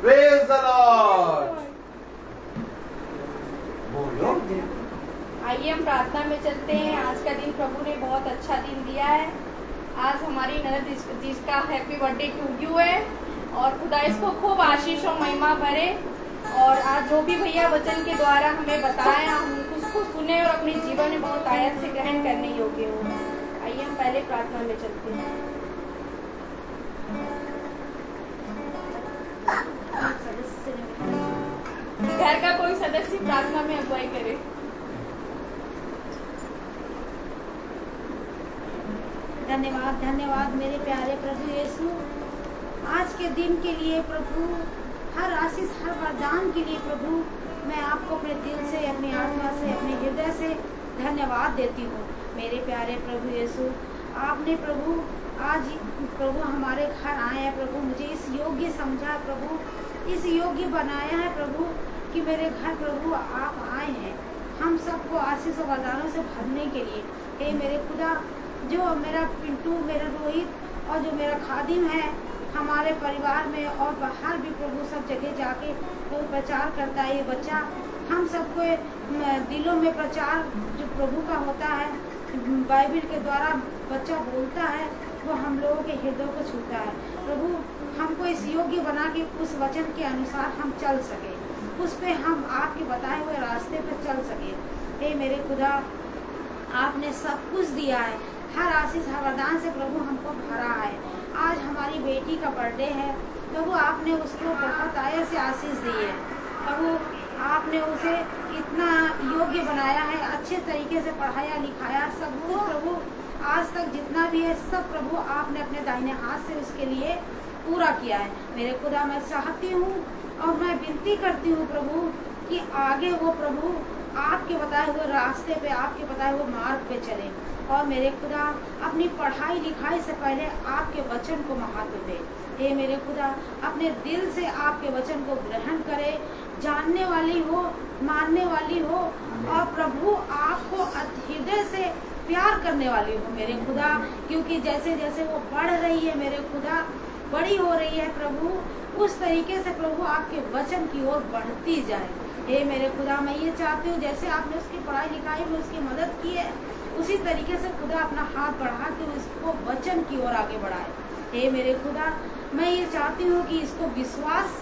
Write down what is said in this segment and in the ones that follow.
Praise the Lord. बोलो। आइए हम प्रार्थना में चलते हैं। आज का दिन प्रभु ने बहुत अच्छा दिन दिया है। आज हमारी ननद जिसका हैप्पी बर्थडे टू यू है और खुदा इसको खूब आशीष और महिमा भरे। और आज जो भी भैया वचन के द्वारा हमें बताया हम उसको सुने और अपने जीवन में बहुत आयत से ग्रहण करने योग्य हो। आइए हम पहले प्रार्थना में चलते हैं। घर का कोई सदस्य प्रार्थना में अगुवाई करे। धन्यवाद धन्यवाद मेरे प्यारे प्रभु यीशु, आज के दिन के लिए प्रभु, हर आशीष हर वरदान के लिए प्रभु मैं आपको अपने दिल से, अपनी आत्मा से, अपने हृदय से धन्यवाद देती हूँ। मेरे प्यारे प्रभु यीशु, आपने प्रभु आज प्रभु हमारे घर आए हैं प्रभु, मुझे इस योग्य समझा प्रभु, इस योग्य बनाया है प्रभु कि मेरे घर प्रभु आप आए हैं हम सबको आशीष और वरदानों से भरने के लिए। हे मेरे खुदा, जो मेरा पिंटू, मेरा रोहित और जो मेरा खादिम है हमारे परिवार में और बाहर भी प्रभु सब जगह जाके वो प्रचार करता है, ये बच्चा हम सबको दिलों में प्रचार जो प्रभु का होता है, बाइबल के द्वारा बच्चा बोलता है, वो हम लोगों के हृदय को छूता है। प्रभु हमको इस योग्य बना के उस वचन के अनुसार हम चल सके, उस पे हम आपके बताए हुए रास्ते पर चल सके। हे मेरे खुदा, आपने सब कुछ दिया है, हर आशीष हर वरदान से प्रभु हमको भरा है। आज हमारी बेटी का बर्थडे है प्रभु, आपने उसको बहुत आयत से आशीष दी है प्रभु, आपने उसे इतना योग्य बनाया है, अच्छे तरीके से पढ़ाया लिखाया सब कुछ प्रभु, आज तक जितना भी है सब प्रभु आपने अपने दाहिने हाथ से उसके लिए पूरा किया है। मेरे खुदा, मैं चाहती हूँ और मैं विनती करती हूँ प्रभु कि आगे वो प्रभु आपके बताए हुए रास्ते पे, आपके बताए हुए मार्ग पे चले और मेरे खुदा अपनी पढ़ाई लिखाई से पहले आपके वचन को महत्व दे। हे मेरे खुदा, अपने दिल से आपके वचन को ग्रहण करे, जानने वाली हो, मानने वाली हो और प्रभु आपको हृदय से प्यार करने वाली हो मेरे खुदा, क्योंकि जैसे जैसे वो बढ़ रही है मेरे खुदा, बड़ी हो रही है प्रभु, उस तरीके से प्रभु आपके वचन की ओर बढ़ती जाए। हे मेरे खुदा, मैं ये चाहती हूँ जैसे आपने उसकी पढ़ाई लिखाई में उसकी मदद की है, उसी तरीके से खुदा अपना हाथ बढ़ा के इसको वचन की ओर आगे बढ़ाए। हे मेरे खुदा, मैं ये चाहती हूँ कि इसको विश्वास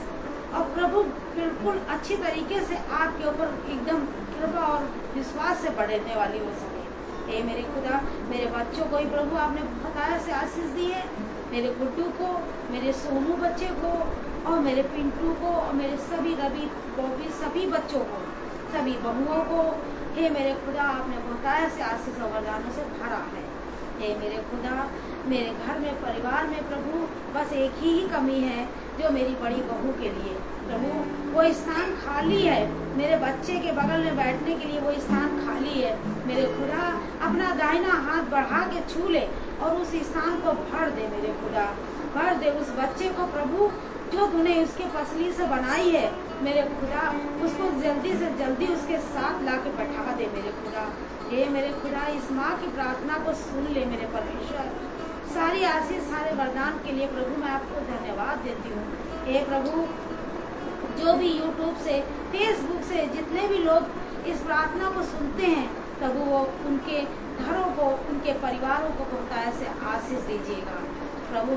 और प्रभु बिल्कुल अच्छी तरीके से आपके ऊपर एकदम कृपा और विश्वास से बढ़ने वाली हो सके। हे मेरे खुदा, मेरे बच्चों को ही प्रभु आपने बहुत आयत से आशीष दी है, मेरे गुड्डू को, मेरे सोनू बच्चे को और मेरे पिंटू को और मेरे सभी रवि बॉबी सभी बच्चों को, सभी बहुओं को। हे मेरे खुदा, आपने बहुत आयत से आशीष और वरदानों से भरा है। हे मेरे खुदा, मेरे घर में परिवार में प्रभु बस एक ही कमी है जो मेरी बड़ी बहू के लिए प्रभु, वो स्थान खाली है, मेरे बच्चे के बगल में बैठने के लिए वो स्थान खाली है। मेरे खुदा, अपना दाहिना हाथ बढ़ा के छू ले और उस स्थान को भर दे मेरे खुदा, भर दे उस बच्चे को प्रभु जो तूने उसके पसली से बनाई है मेरे खुदा, उसको जल्दी से जल्दी उसके साथ ला के बैठा दे मेरे खुदा। हे मेरे खुदा, इस माँ की प्रार्थना को सुन ले मेरे परमेश्वर, सारी आशीष सारे वरदान के लिए प्रभु मैं आपको धन्यवाद देती हूँ। हे प्रभु, जो भी यूट्यूब से, फेसबुक से जितने भी लोग इस प्रार्थना को सुनते हैं प्रभु, वो उनके घरों को, उनके परिवारों को बहुत से आशीष दीजिएगा प्रभु।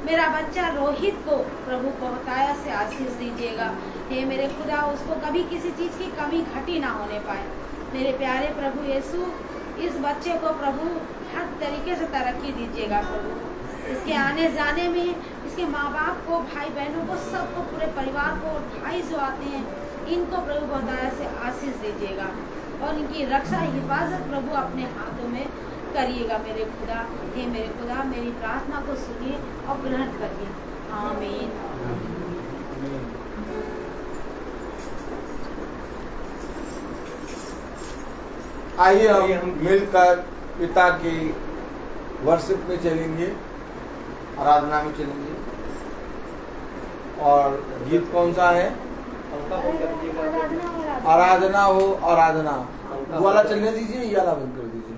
मेरा बच्चा रोहित को प्रभु बहुत से आशीष दीजिएगा। हे मेरे खुदा, उसको कभी किसी चीज़ की कमी घटी ना होने पाए। मेरे प्यारे प्रभु यीशु, इस बच्चे को प्रभु हर तरीके से तरक्की दीजिएगा प्रभु, इसके आने जाने में, इसके माँ बाप को, भाई बहनों को, सबको, पूरे परिवार को, भाई जो आते हैं इनको प्रभु बहुत से आशीष दीजिएगा और इनकी रक्षा हिफाजत प्रभु अपने हाथों में करिएगा मेरे खुदा। हे मेरे खुदा, मेरी प्रार्थना को सुनिए और ग्रहण करिए। आमीन। आइए हम मिलकर पिता की वर्शिप में चलेंगे, आराधना में चलेंगे। और गीत कौन सा है? आराधना हो, आराधना वाला चलने दीजिए, ये वाला बंद कर दीजिए।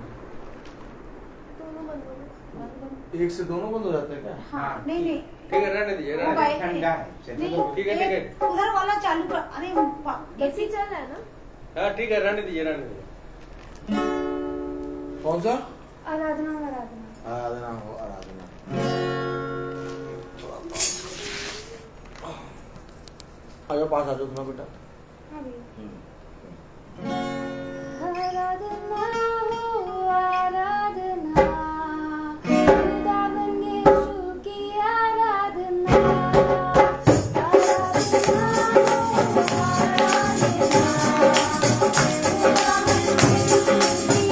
एक से दोनों बंद हो जाते हैं क्या? हाँ नहीं नहीं ठीक है, रहने दीजिए, रहने मोबाइल दीजिए। ठंडा है, नहीं, ठीक है, ठीक है। एक उधर वाला चालू कर। अरे एसी चल रहा है ना? हाँ ठीक है, रहने दीजिए, रहने दीजिए। कौन सा? आराधना आराधना। आराधना हो आराधना। आ जाओ, पास आ जाओ तुम्हारा बेटा। हाँ भैया। आराधना हो आराधना, खुदा बन यीशु की आराधना। आराधना हो आराधना, खुदा बन यीशु की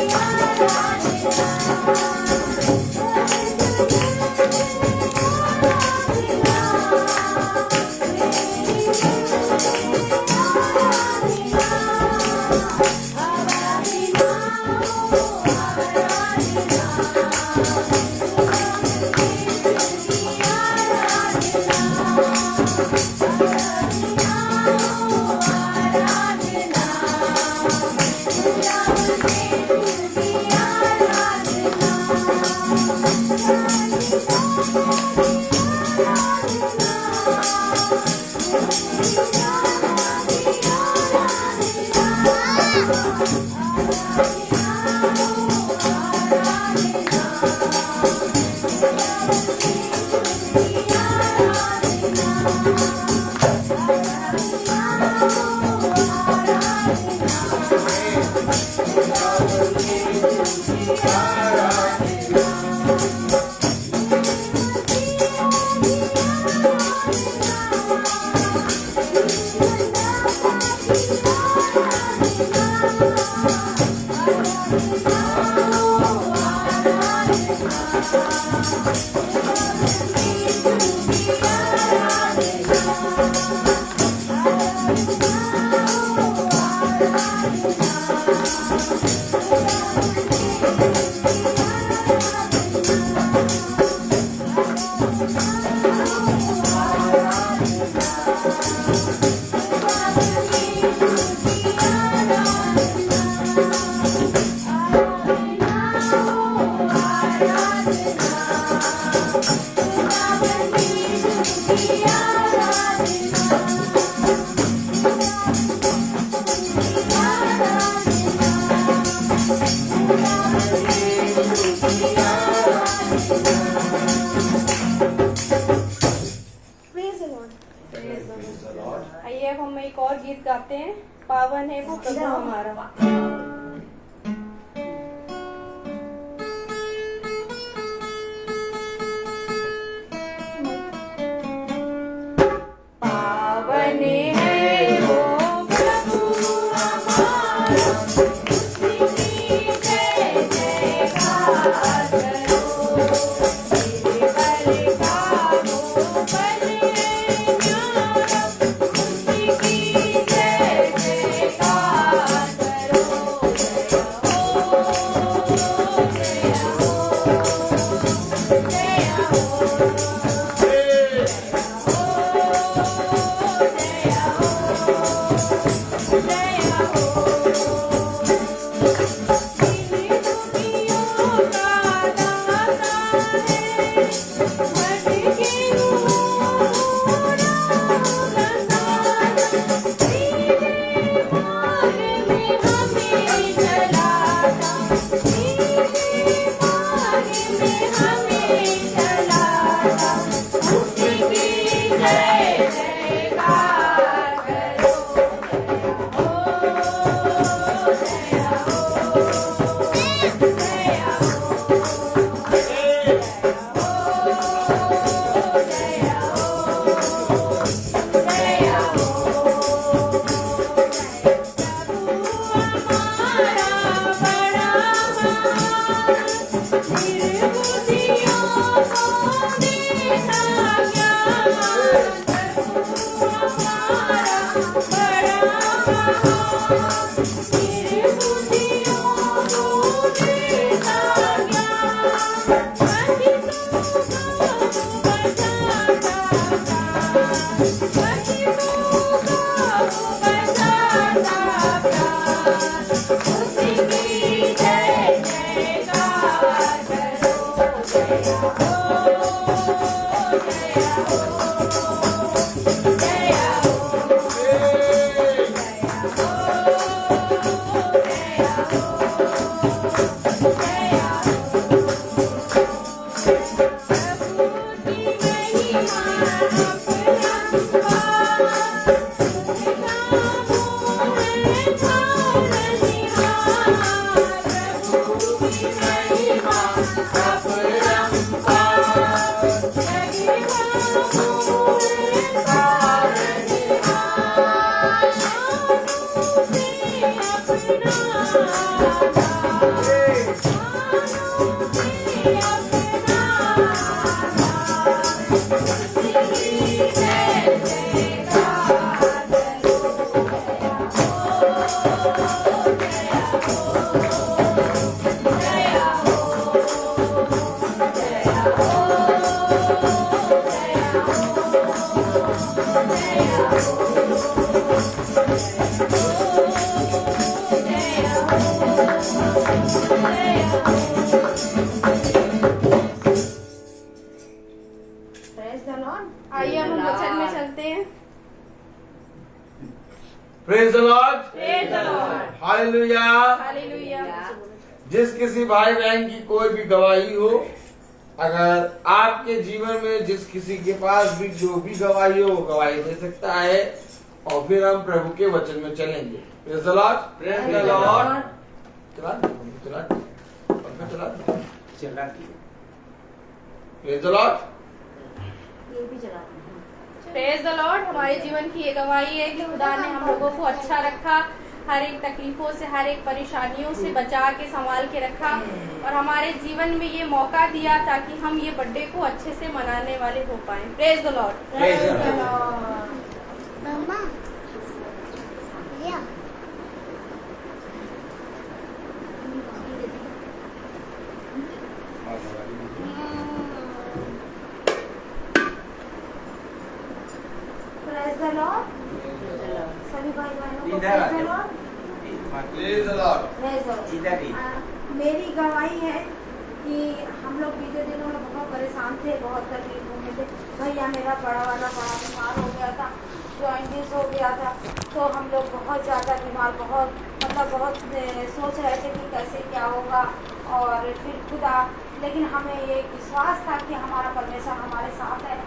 आइए अब हम एक और गीत गाते हैं। पावन है वो प्रभु हमारा। पावन है वो प्रभु हमारा, उसकी जय जयकार करो। मेरे बल का वो बल है न्यारा, उसकी जय जयकार करो। Praise the Lord. आइए हम वचन में चलते हैं। Praise the Lord, Praise the Lord. Hallelujah. Hallelujah. जिस किसी भाई बहन की कोई भी गवाही हो, अगर आपके जीवन में जिस किसी के पास भी जो भी गवाही हो वो गवाही दे सकता है, और फिर हम प्रभु के वचन में चलेंगे। Praise the Lord, praise the Lord. चला चला चला चला प्रेज द लॉर्ड। ये भी चला। Praise the Lord. हमारे जीवन की ये गवाही है कि खुदा ने हम लोगों को अच्छा रखा, हर एक तकलीफों से, हर एक परेशानियों से बचा के संभाल के रखा, और हमारे जीवन में ये मौका दिया ताकि हम ये बर्थडे को अच्छे से मनाने वाले हो पाए। Praise the Lord. Praise the Lord. मम्मा या Praise the Lord. सभी भाई बहनों को इधर आ praise the जाओ। Lord. Praise the Lord. Praise the Lord. इधर ही। मेरी गवाही है कि हम लोग बीते दिनों में बहुत परेशान थे, बहुत तकलीफों में थे। भैया मेरा बड़ा बीमार हो गया था, जॉइंटिस हो गया था, तो हम लोग बहुत ज़्यादा बीमार, बहुत सोच रहे थे कि कैसे क्या होगा, और फिर खुदा, लेकिन हमें ये विश्वास था कि हमारा परमेश्वर हमारे साथ है,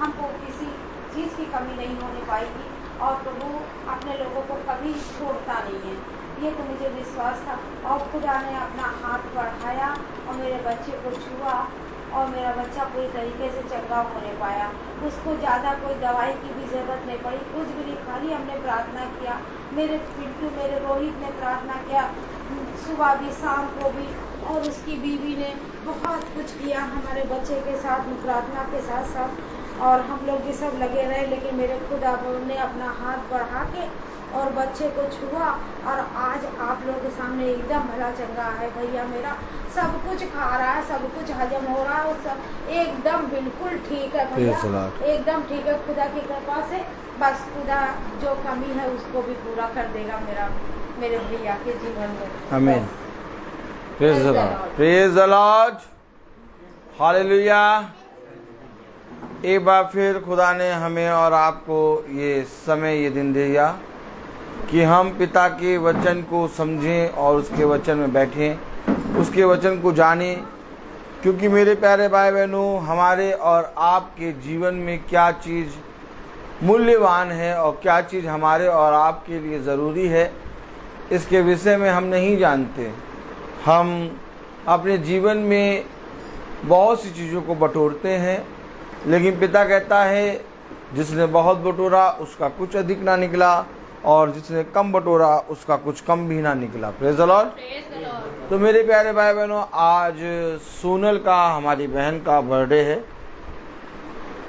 हमको किसी चीज़ की कमी नहीं होने पाएगी, और प्रभु अपने लोगों को कभी छोड़ता नहीं है, ये तो मुझे विश्वास था। और खुदा ने अपना हाथ बढ़ाया और मेरे बच्चे को छुआ, और मेरा बच्चा पूरी तरीके से चंगा होने पाया। उसको ज़्यादा कोई दवाई की भी ज़रूरत नहीं पड़ी, कुछ भी नहीं, खाली हमने प्रार्थना किया। मेरे पिंटू, मेरे रोहित ने प्रार्थना किया, सुबह भी शाम को भी, और उसकी बीवी ने बहुत कुछ किया हमारे बच्चे के साथ, प्रार्थना के साथ साथ, और हम लोग भी सब लगे रहे। लेकिन मेरे खुदा ने अपना हाथ बढ़ा के और बच्चे को छुआ, और आज आप लोगों के सामने एकदम भला चंगा है। भैया मेरा सब कुछ खा रहा है, सब कुछ हजम हो रहा है, और सब एकदम बिल्कुल ठीक है भैया, एकदम ठीक है खुदा की कृपा से। बस खुदा जो कमी है उसको भी पूरा कर देगा मेरे भैया के जीवन में। आमीन। Praise the Lord, praise the Lord, hallelujah. एक बार फिर खुदा ने हमें और आपको ये समय, ये दिन दिया कि हम पिता के वचन को समझें और उसके वचन में बैठें, उसके वचन को जानें। क्योंकि मेरे प्यारे भाई बहनों, हमारे और आपके जीवन में क्या चीज़ मूल्यवान है और क्या चीज़ हमारे और आपके लिए ज़रूरी है, इसके विषय में हम नहीं जानते। हम अपने जीवन में बहुत सी चीज़ों को बटोरते हैं, लेकिन पिता कहता है जिसने बहुत बटोरा उसका कुछ अधिक ना निकला, और जिसने कम बटोरा उसका कुछ कम भी ना निकला। Praise the Lord. तो मेरे प्यारे भाई बहनों, आज सोनल का, हमारी बहन का बर्थडे है,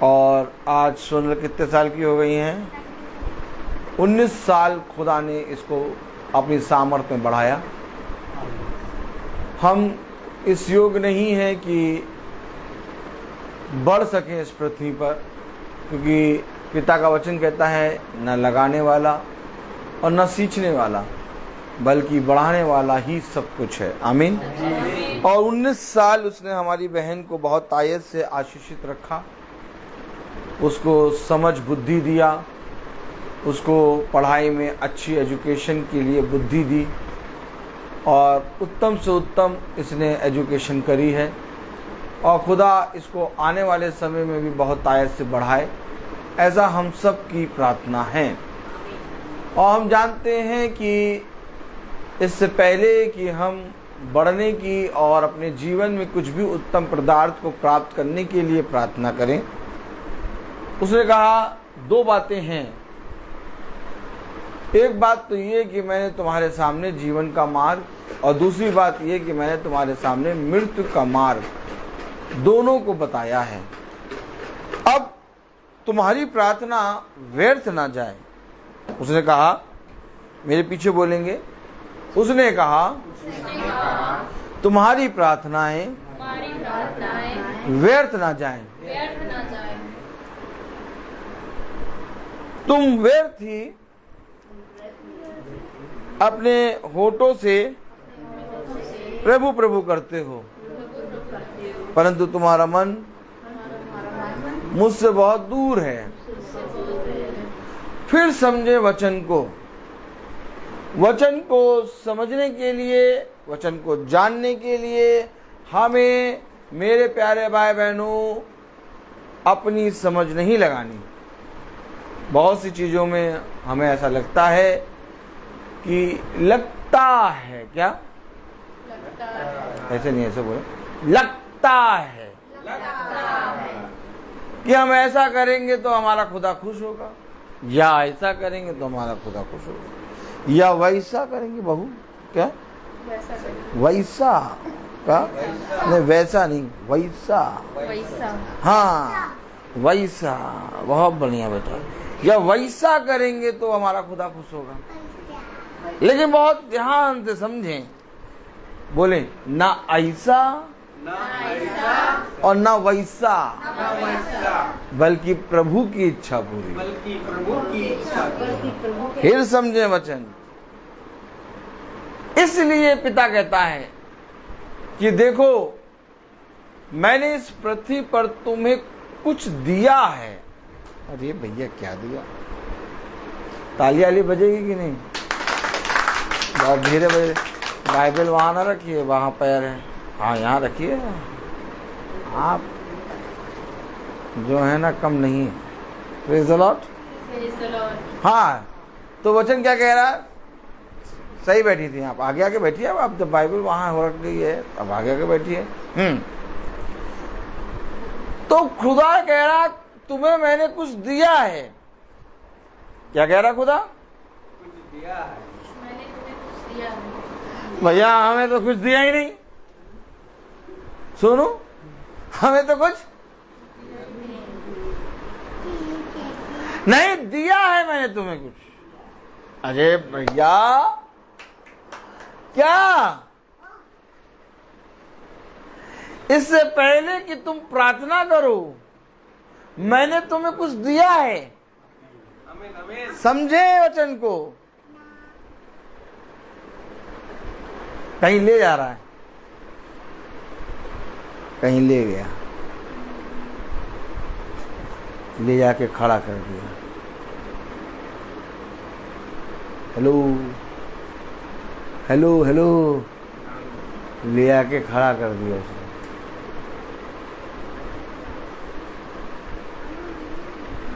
और आज सोनल कितने साल की हो गई हैं? 19 साल खुदा ने इसको अपनी सामर्थ्य में बढ़ाया। हम इस योग नहीं हैं कि बढ़ सकें इस पृथ्वी पर, क्योंकि पिता का वचन कहता है न लगाने वाला और न सींचने वाला, बल्कि बढ़ाने वाला ही सब कुछ है। आमीन। और 19 साल उसने हमारी बहन को बहुत तायत से आशीषित रखा, उसको समझ बुद्धि दिया, उसको पढ़ाई में अच्छी एजुकेशन के लिए बुद्धि दी और उत्तम से उत्तम इसने एजुकेशन करी है और खुदा इसको आने वाले समय में भी बहुत तायत से बढ़ाए, ऐसा हम सब की प्रार्थना है। और हम जानते हैं कि इससे पहले कि हम बढ़ने की और अपने जीवन में कुछ भी उत्तम पदार्थ को प्राप्त करने के लिए प्रार्थना करें, उसने कहा दो बातें हैं। एक बात तो ये कि मैंने तुम्हारे सामने जीवन का मार्ग, और दूसरी बात ये कि मैंने तुम्हारे सामने मृत्यु का मार्ग, दोनों को बताया है। अब तुम्हारी प्रार्थना व्यर्थ ना जाए। उसने कहा, मेरे पीछे बोलेंगे, उसने कहा तुम्हारी प्रार्थनाएं व्यर्थ ना जाएं। तुम व्यर्थ ही अपने होठों से प्रभु प्रभु करते हो, परंतु तुम्हारा मन मुझसे बहुत दूर है। फिर समझे वचन को। वचन को समझने के लिए, वचन को जानने के लिए हमें, मेरे प्यारे भाई बहनों, अपनी समझ नहीं लगानी। बहुत सी चीज़ों में हमें ऐसा लगता है कि लगता है, क्या ऐसे नहीं, ऐसे बोले, लगता है कि हम ऐसा करेंगे तो हमारा खुदा खुश होगा, या ऐसा करेंगे तो हमारा खुदा खुश होगा, या वैसा करेंगे। बहू क्या वैसा का नहीं, वैसा नहीं, वैसा। हाँ वैसा, बहुत बढ़िया बेटा। या वैसा करेंगे तो हमारा खुदा खुश होगा। लेकिन बहुत ध्यान से समझें, बोले ना ऐसा और ना वैसा, बल्कि प्रभु की इच्छा पूरी। फिर समझे वचन। इसलिए पिता कहता है कि देखो, मैंने इस पृथ्वी पर तुम्हें कुछ दिया है। अरे भैया क्या दिया? ताली वाली बजेगी कि नहीं? बहुत धीरे बजे। बाइबल वहां ना रखिए, वहां पैर है। हाँ यहाँ रखिए। आप जो है ना कम नहीं है। Praise the Lord. हाँ, तो वचन क्या कह रहा है? सही बैठी थी आप, आगे आगे बैठिए। अब जब बाइबल वहां हो रख गई है, अब आगे आगे बैठिए। तो खुदा कह रहा, तुम्हें मैंने कुछ दिया है। क्या कह रहा खुदा? कुछ दिया है। मैंने तुम्हें कुछ दिया है। भैया हमें तो कुछ दिया ही नहीं। सुनो, हमें तो कुछ नहीं दिया है मैंने तुम्हें कुछ। अरे भैया क्या? इससे पहले कि तुम प्रार्थना करो, मैंने तुम्हें कुछ दिया है। समझे वचन को? कहीं ले जा रहा है, कहीं ले गया, ले जाके खड़ा कर दिया। हेलो हेलो हेलो, ले आके खड़ा कर दिया उसने।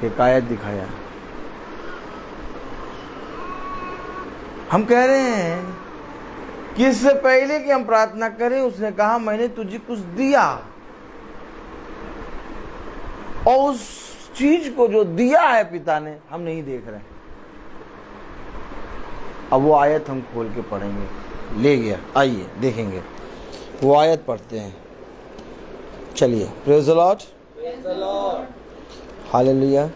एक आयत दिखाया। हम कह रहे हैं कि इससे पहले कि हम प्रार्थना करें, उसने कहा मैंने तुझे कुछ दिया, और उस चीज को जो दिया है पिता ने, हम नहीं देख रहे। अब वो आयत हम खोल के पढ़ेंगे। ले गया, आइए देखेंगे। वो आयत पढ़ते हैं। चलिए, praise the Lord, hallelujah.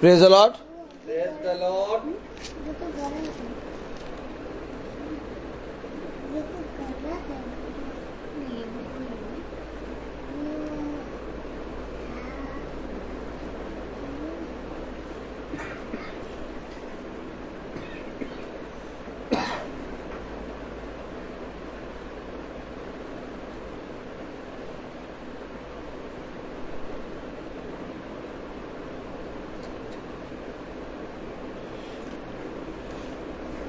Praise the Lord. Praise the Lord.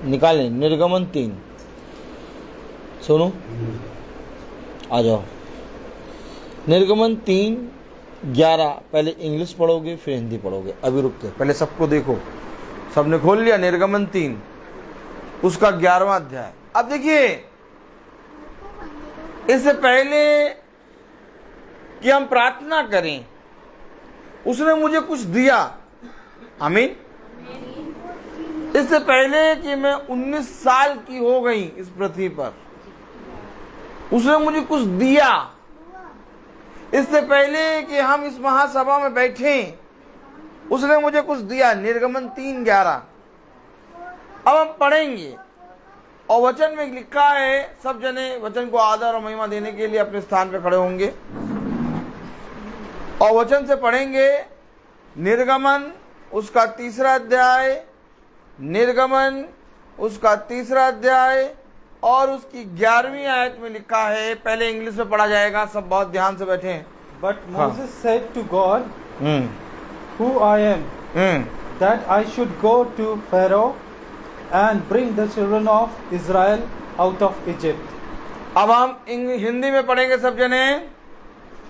निकालें निर्गमन 3। सुनो, आ जाओ। निर्गमन 3:11। पहले इंग्लिश पढ़ोगे फिर हिंदी पढ़ोगे। अभी रुक के पहले सबको देखो। सबने खोल लिया निर्गमन 3 उसका 11वां अध्याय। अब देखिए, इससे पहले कि हम प्रार्थना करें उसने मुझे कुछ दिया। आमीन। इससे पहले कि मैं 19 साल की हो गई इस पृथ्वी पर, उसने मुझे कुछ दिया। इससे पहले कि हम इस महासभा में बैठे उसने मुझे कुछ दिया। निर्गमन 3:11। अब हम पढ़ेंगे और वचन में लिखा है, सब जने वचन को आदर और महिमा देने के लिए अपने स्थान पर खड़े होंगे और वचन से पढ़ेंगे। निर्गमन उसका 3रा अध्याय, निर्गमन उसका 3रा अध्याय और उसकी 11वीं आयत में लिखा है। पहले इंग्लिश में पढ़ा जाएगा, सब बहुत ध्यान से बैठे हैं। But Moses said to God, hmm Who I am, that I should go to Pharaoh and bring the children of Israel out of Egypt. अब हम हिंदी में पढ़ेंगे सब जने।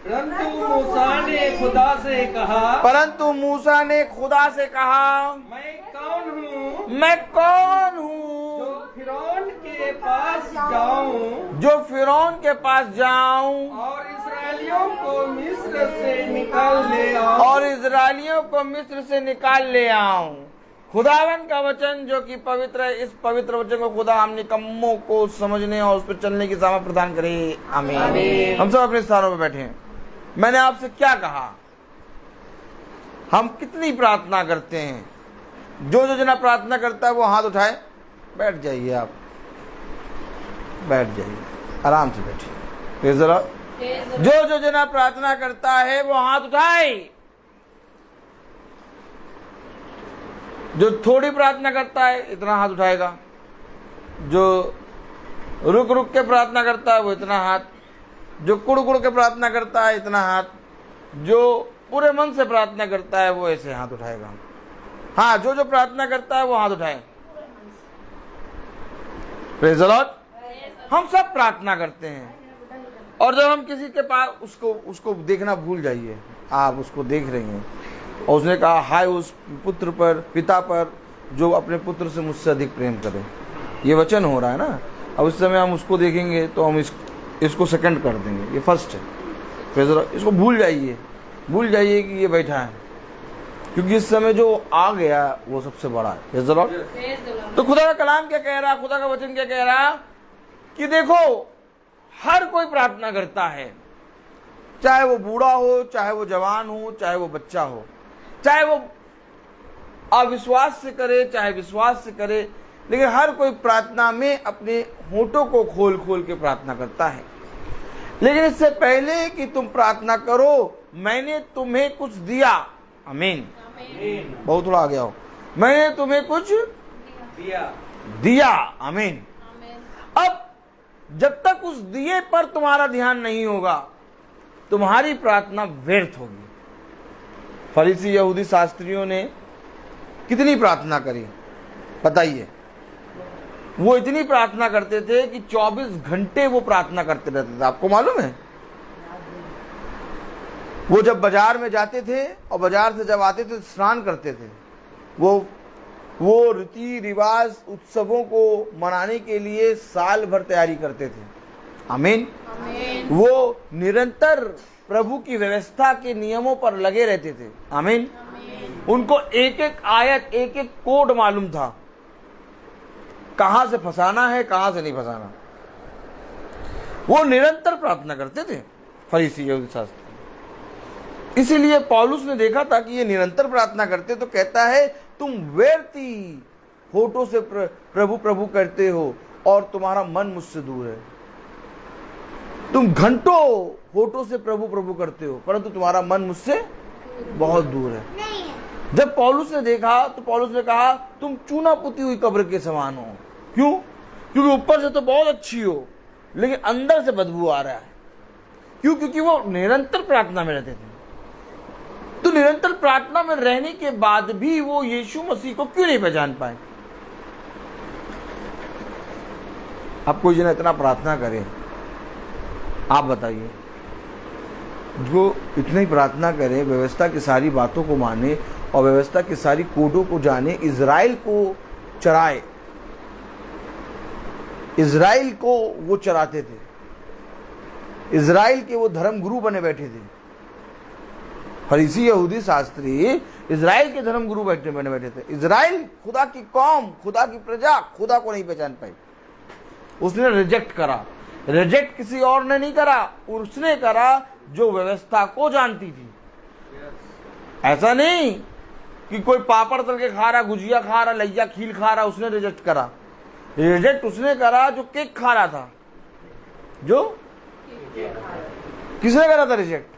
परंतु मूसा ने खुदा से कहा, परंतु मूसा ने खुदा से कहा, मैं कौन हूँ मैं कौन जो हूँ फिरौन के पास जाऊं जो फिरौन के पास जाऊं और इसराइलियों को मिस्र से निकाल ले आऊं। और इजरायलियों को मिस्र से निकाल ले आऊं। खुदावन का वचन जो कि पवित्र है, इस पवित्र वचन को खुदा हम निकम्मों को समझने और उस पर चलने की सामर्थ प्रदान करे। आमीन। हम सब अपने स्थानों पर बैठे हैं। मैंने आपसे क्या कहा, हम कितनी प्रार्थना करते हैं? जो जो जना प्रार्थना करता है वो हाथ उठाए। बैठ जाइए, आप बैठ जाइए, आराम से बैठिए। Praise the Lord. जो जो जना प्रार्थना करता है वो हाथ उठाए। जो थोड़ी प्रार्थना करता है इतना हाथ उठाएगा, जो रुक रुक के प्रार्थना करता है वो इतना हाथ, जो कुड़ कुड़ के प्रार्थना करता है इतना हाथ, जो पूरे मन से प्रार्थना करता है वो ऐसे हाथ उठाएगा। हाँ, जो जो प्रार्थना करता है वो हाथ उठाए। Praise the Lord. हम सब प्रार्थना करते हैं और जब हम किसी के पास उसको देखना भूल जाइए। आप उसको देख रही हैं और उसने कहा, हाय उस पुत्र पर, पिता पर जो अपने पुत्र से मुझसे अधिक प्रेम करे। ये वचन हो रहा है ना। अब इस समय हम उसको देखेंगे तो हम इसको सेकंड कर देंगे। ये फर्स्ट है। Praise the Lord. इसको भूल जाइए कि ये बैठा है, क्योंकि इस समय जो आ गया वो सबसे बड़ा है। Praise the Lord. तो खुदा का कलाम क्या कह रहा, खुदा का वचन क्या कह रहा कि देखो, हर कोई प्रार्थना करता है, चाहे वो बूढ़ा हो, चाहे वो जवान हो, चाहे वो बच्चा हो, चाहे वो अविश्वास से करे, चाहे विश्वास से करे, लेकिन हर कोई प्रार्थना में अपने होठों को खोल खोल के प्रार्थना करता है। लेकिन इससे पहले कि तुम प्रार्थना करो, मैंने तुम्हें कुछ दिया। आमीन। बहुत थोड़ा आ गया हो। मैंने तुम्हें कुछ दिया। आमीन। अब जब तक उस दिए पर तुम्हारा ध्यान नहीं होगा, तुम्हारी प्रार्थना व्यर्थ होगी। फरीसी यहूदी शास्त्रियों ने कितनी प्रार्थना करी बताइए? वो इतनी प्रार्थना करते थे कि 24 घंटे वो प्रार्थना करते रहते थे। आपको मालूम है? वो जब बाजार में जाते थे और बाजार से जब आते थे तो स्नान करते थे। वो रीति रिवाज उत्सवों को मनाने के लिए साल भर तैयारी करते थे। आमीन। वो निरंतर प्रभु की व्यवस्था के नियमों पर लगे रहते थे। आमीन। उनको एक एक आयत, एक एक कोड मालूम था, कहां से फंसाना है, कहां से नहीं फंसाना। वो निरंतर प्रार्थना करते थे फरीसी यहूदी शास्त्री। इसीलिए पौलुस ने देखा था कि ये निरंतर प्रार्थना करते, तो कहता है तुम व्यर्थी होठों से प्रभु प्रभु करते हो और तुम्हारा मन मुझसे दूर है। तुम घंटों होठों से प्रभु प्रभु करते हो परंतु तुम्हारा मन मुझसे बहुत दूर है। जब पौलुस ने देखा तो पौलुस ने कहा तुम चूना पुती हुई कब्र के समान हो। क्यों? क्योंकि ऊपर से तो बहुत अच्छी हो लेकिन अंदर से बदबू आ रहा है। क्यों? क्योंकि वो निरंतर प्रार्थना में रहते थे। तो निरंतर प्रार्थना में रहने के बाद भी वो यीशु मसीह को क्यों नहीं पहचान पाए? अब कोई जना इतना प्रार्थना करे, आप बताइए, जो इतनी ही प्रार्थना करे, व्यवस्था की सारी बातों को माने और व्यवस्था की सारी कोडों को जाने, इजराइल को चराए, इजराइल को वो चराते थे, इजराइल के वो धर्म गुरु बने बैठे थे। फरीसी यहूदी शास्त्री इजराइल के धर्म गुरु बने बैठे थे। इजराइल खुदा की कौम, खुदा की प्रजा खुदा को नहीं पहचान पाई। उसने रिजेक्ट करा। रिजेक्ट किसी और ने नहीं करा, उसने करा जो व्यवस्था को जानती थी। ऐसा नहीं कि कोई पापड़ तल के खा रहा, गुजिया खा रहा, लैया खील खा रहा, उसने रिजेक्ट करा। रिजेक्ट उसने करा जो केक खा रहा था। जो किसने करा था रिजेक्ट?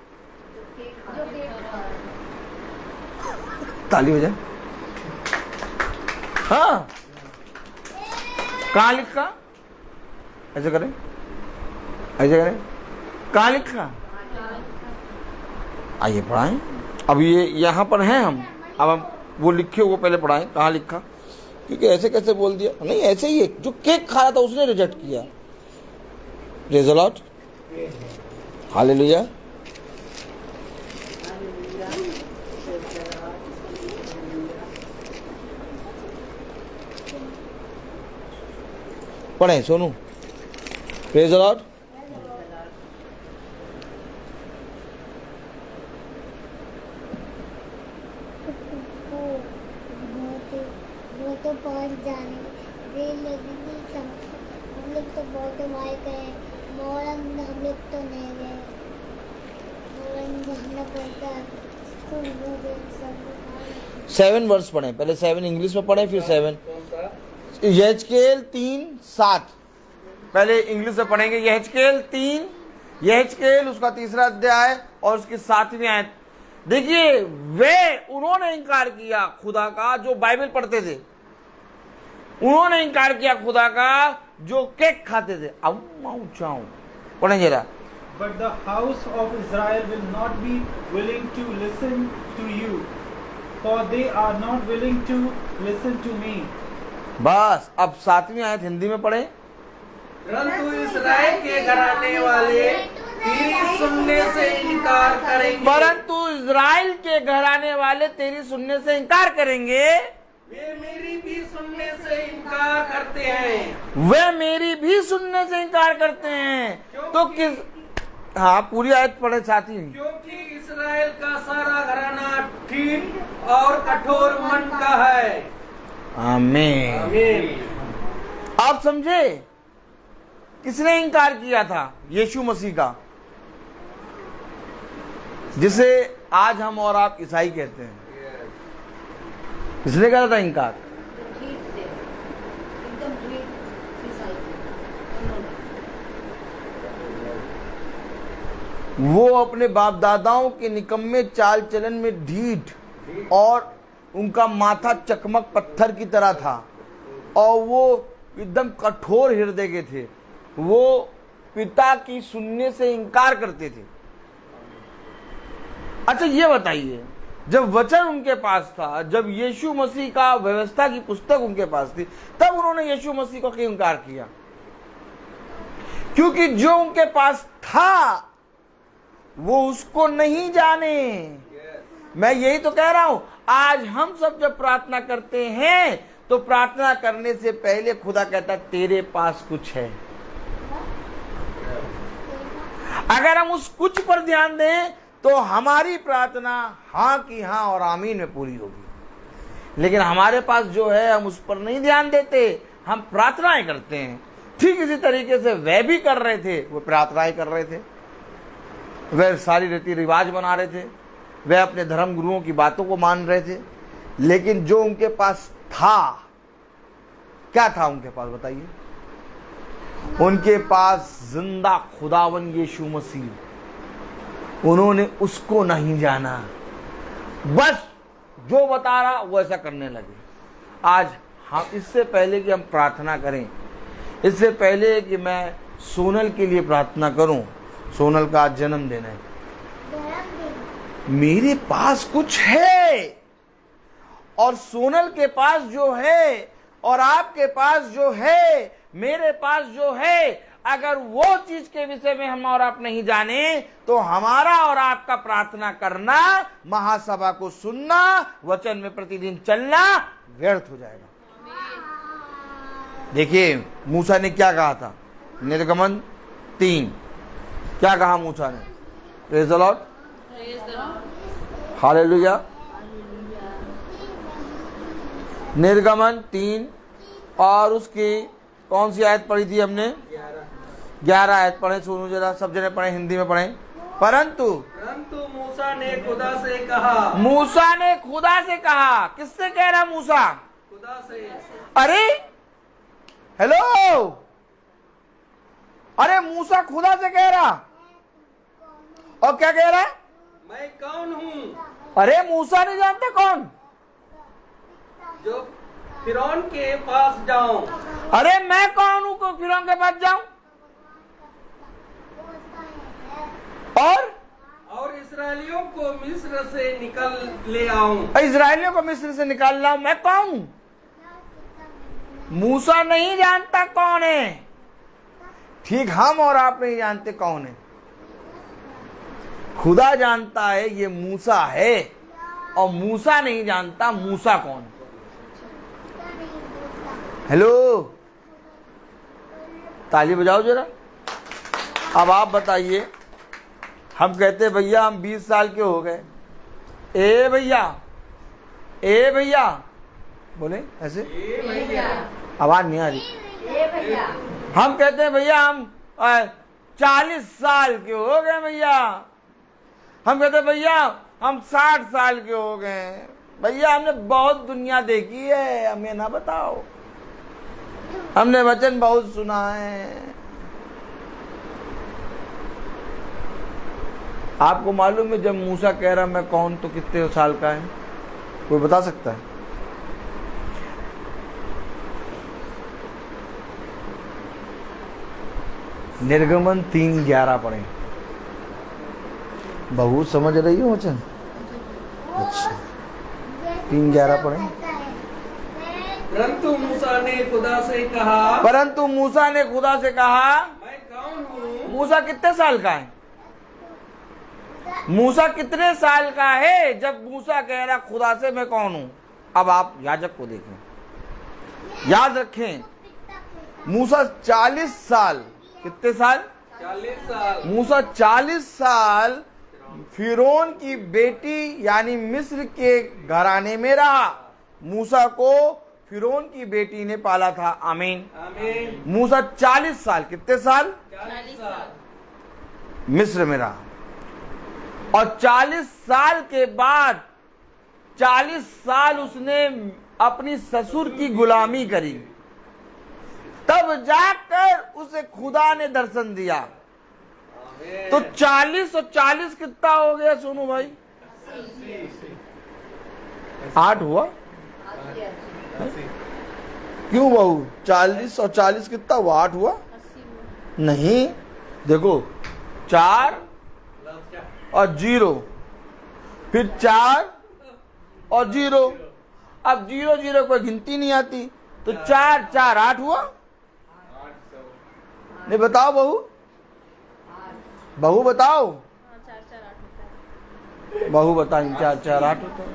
ताली बजाए। हाँ, कहां लिखा? ऐसे करें, ऐसे करें, कहां लिखा? आइए पढ़ाएं। अब ये यहां पर हैं हम, अब हम वो लिखे वो पहले पढ़ाएं, कहां लिखा? क्योंकि ऐसे कैसे बोल दिया? नहीं, ऐसे ही है। जो केक खाया था उसने रिजेक्ट किया। Praise the Lord, hallelujah. पढ़े सोनू, प्रेज़ द लॉर्ड। वो तो पहुंच जाने वे लोग नहीं समझते। हम लोग तो बहुत मार गए, मोरंग हम लोग तो नहीं गए। मोरंग हमने पढ़ता स्कूल में 7 वर्ष पढ़े, पहले 7 इंग्लिश में पढ़े फिर 7 यहेजकेल 3:7 पहले इंग्लिश में पढ़ेंगे। यहेजकेल 3, यहेजकेल उसका 3रा अध्याय और उसकी 7वीं आयत। देखिए, उन्होंने इनकार किया खुदा का जो बाइबल पढ़ते थे। उन्होंने इनकार किया खुदा का जो केक खाते थे। पढ़े जरा। But the house of Israel will not be willing to listen to you, for they are not willing to listen to me. बस, अब 7वीं आयत हिंदी में पढ़े। परंतु इस्राएल के घराने वाले तेरी सुनने से इनकार करेंगे। परंतु इजराइल के घराने वाले तेरी सुनने से इनकार करेंगे। वे मेरी भी सुनने से इनकार करते हैं। वे मेरी भी सुनने से इनकार करते हैं। तो किस, हाँ पूरी आयत पढ़े साथी। क्योंकि इस्राएल का सारा घराना ठीक और कठोर मन का है। आमीन। आमीन। आप समझे किसने इनकार किया था? यीशु मसीह का, जिसे आज हम और आप ईसाई कहते हैं। किसने कहा था इनकार? वो अपने बाप दादाओं के निकम्मे चाल चलन में ढीठ और उनका माथा चकमक पत्थर की तरह था और वो एकदम कठोर हृदय के थे। वो पिता की सुनने से इनकार करते थे। अच्छा ये बताइए, जब वचन उनके पास था, जब यीशु मसीह का व्यवस्था की पुस्तक उनके पास थी, तब उन्होंने यीशु मसीह को क्यों इनकार किया? क्योंकि जो उनके पास था वो उसको नहीं जाने। मैं यही तो कह रहा हूं, आज हम सब जब प्रार्थना करते हैं तो प्रार्थना करने से पहले खुदा कहता तेरे पास कुछ है। अगर हम उस कुछ पर ध्यान दें तो हमारी प्रार्थना हाँ की हाँ और आमीन में पूरी होगी। लेकिन हमारे पास जो है हम उस पर नहीं ध्यान देते, हम प्रार्थनाएं करते हैं। ठीक इसी तरीके से वह भी कर रहे थे, वो प्रार्थनाएं कर रहे थे, वह सारी रीति रिवाज बना रहे थे, वे अपने धर्म गुरुओं की बातों को मान रहे थे, लेकिन जो उनके पास था, क्या था उनके पास बताइए? उनके पास जिंदा खुदावन यीशु मसीह। उन्होंने उसको नहीं जाना, बस जो बता रहा वो ऐसा करने लगे। आज हम, इससे पहले कि हम प्रार्थना करें, इससे पहले कि मैं सोनल के लिए प्रार्थना करूं, सोनल का आज जन्मदिन है, मेरे पास कुछ है और सोनल के पास जो है और आपके पास जो है, मेरे पास जो है, अगर वो चीज के विषय में हम और आप नहीं जाने तो हमारा और आपका प्रार्थना करना, महासभा को सुनना, वचन में प्रतिदिन चलना व्यर्थ हो जाएगा। देखिए मूसा ने क्या कहा था, निर्गमन 3 क्या कहा मूसा ने? Praise the Lord, hallelujah. निर्गमन 3 और उसकी कौन सी आयत पढ़ी थी हमने? 11 आयत पढ़े, सुनो जरा, सब जने पढ़े, हिंदी में पढ़े। परंतु मूसा ने खुदा से कहा, मूसा ने खुदा से कहा, किससे कह रहा मूसा? खुदा से। अरे हेलो, अरे मूसा खुदा से कह रहा, और क्या कह रहा है? मैं कौन हूँ? अरे मूसा नहीं जानते कौन? जो फिरौन के पास जाऊं। अरे मैं कौन हूं को फिरौन के पास जाऊं और इस्राएलियों को मिस्र से निकल ले आऊं। इजराइलियों को मिस्र से निकाल लाऊं? मैं कौन हूं? मूसा नहीं जानता कौन है, ठीक हम और आप नहीं जानते कौन है, खुदा जानता है ये मूसा है, और मूसा नहीं जानता मूसा कौन है। हेलो, ताली बजाओ जरा। अब आप बताइए, हम कहते भैया हम 20 साल के हो गए, ए भैया बोले ऐसे, आवाज नहीं आ रही। हम कहते हैं भैया हम 40 साल के हो गए भैया, हम कहते हैं भैया हम 60 साल के हो गए, भैया हमने बहुत दुनिया देखी है, हमें ना बताओ, हमने वचन बहुत सुना है। आपको मालूम है जब मूसा कह रहा मैं कौन, तो कितने साल का है? कोई बता सकता है? निर्गमन 3:11 पढ़े। बहू समझ रही हो वचन? अच्छा, 3:11 पढ़े। परंतु मूसा ने खुदा से कहा, परंतु मूसा ने खुदा से कहा, मैं कौन हूँ? मूसा कितने साल का है? मूसा कितने साल का है जब मूसा कह रहा खुदा से मैं कौन हूं? अब आप याजक को देखें, याद रखें, मूसा 40 साल, कितने साल? 40 साल। मूसा 40 साल फिरौन की बेटी यानी मिस्र के घराने में रहा। मूसा को फिरौन की बेटी ने पाला था। आमीन, आमीन। मूसा 40 साल, कितने साल? 40 साल मिस्र में रहा, और 40 साल के बाद 40 साल उसने अपनी ससुर की गुलामी करी, तब जाकर उसे खुदा ने दर्शन दिया। तो 40 और 40 कितना हो गया सोनू भाई? 8 हुआ? क्यों बहू? 40 और 40 कितना हुआ? 8 हुआ? नहीं, देखो 4 और 0, फिर 4 और 0, अब 0 0 कोई गिनती नहीं आती, तो 4 4 8 हुआ? नहीं, बताओ बहू, बहू बताओ, बहू बताएं। 4 4 8 होता है।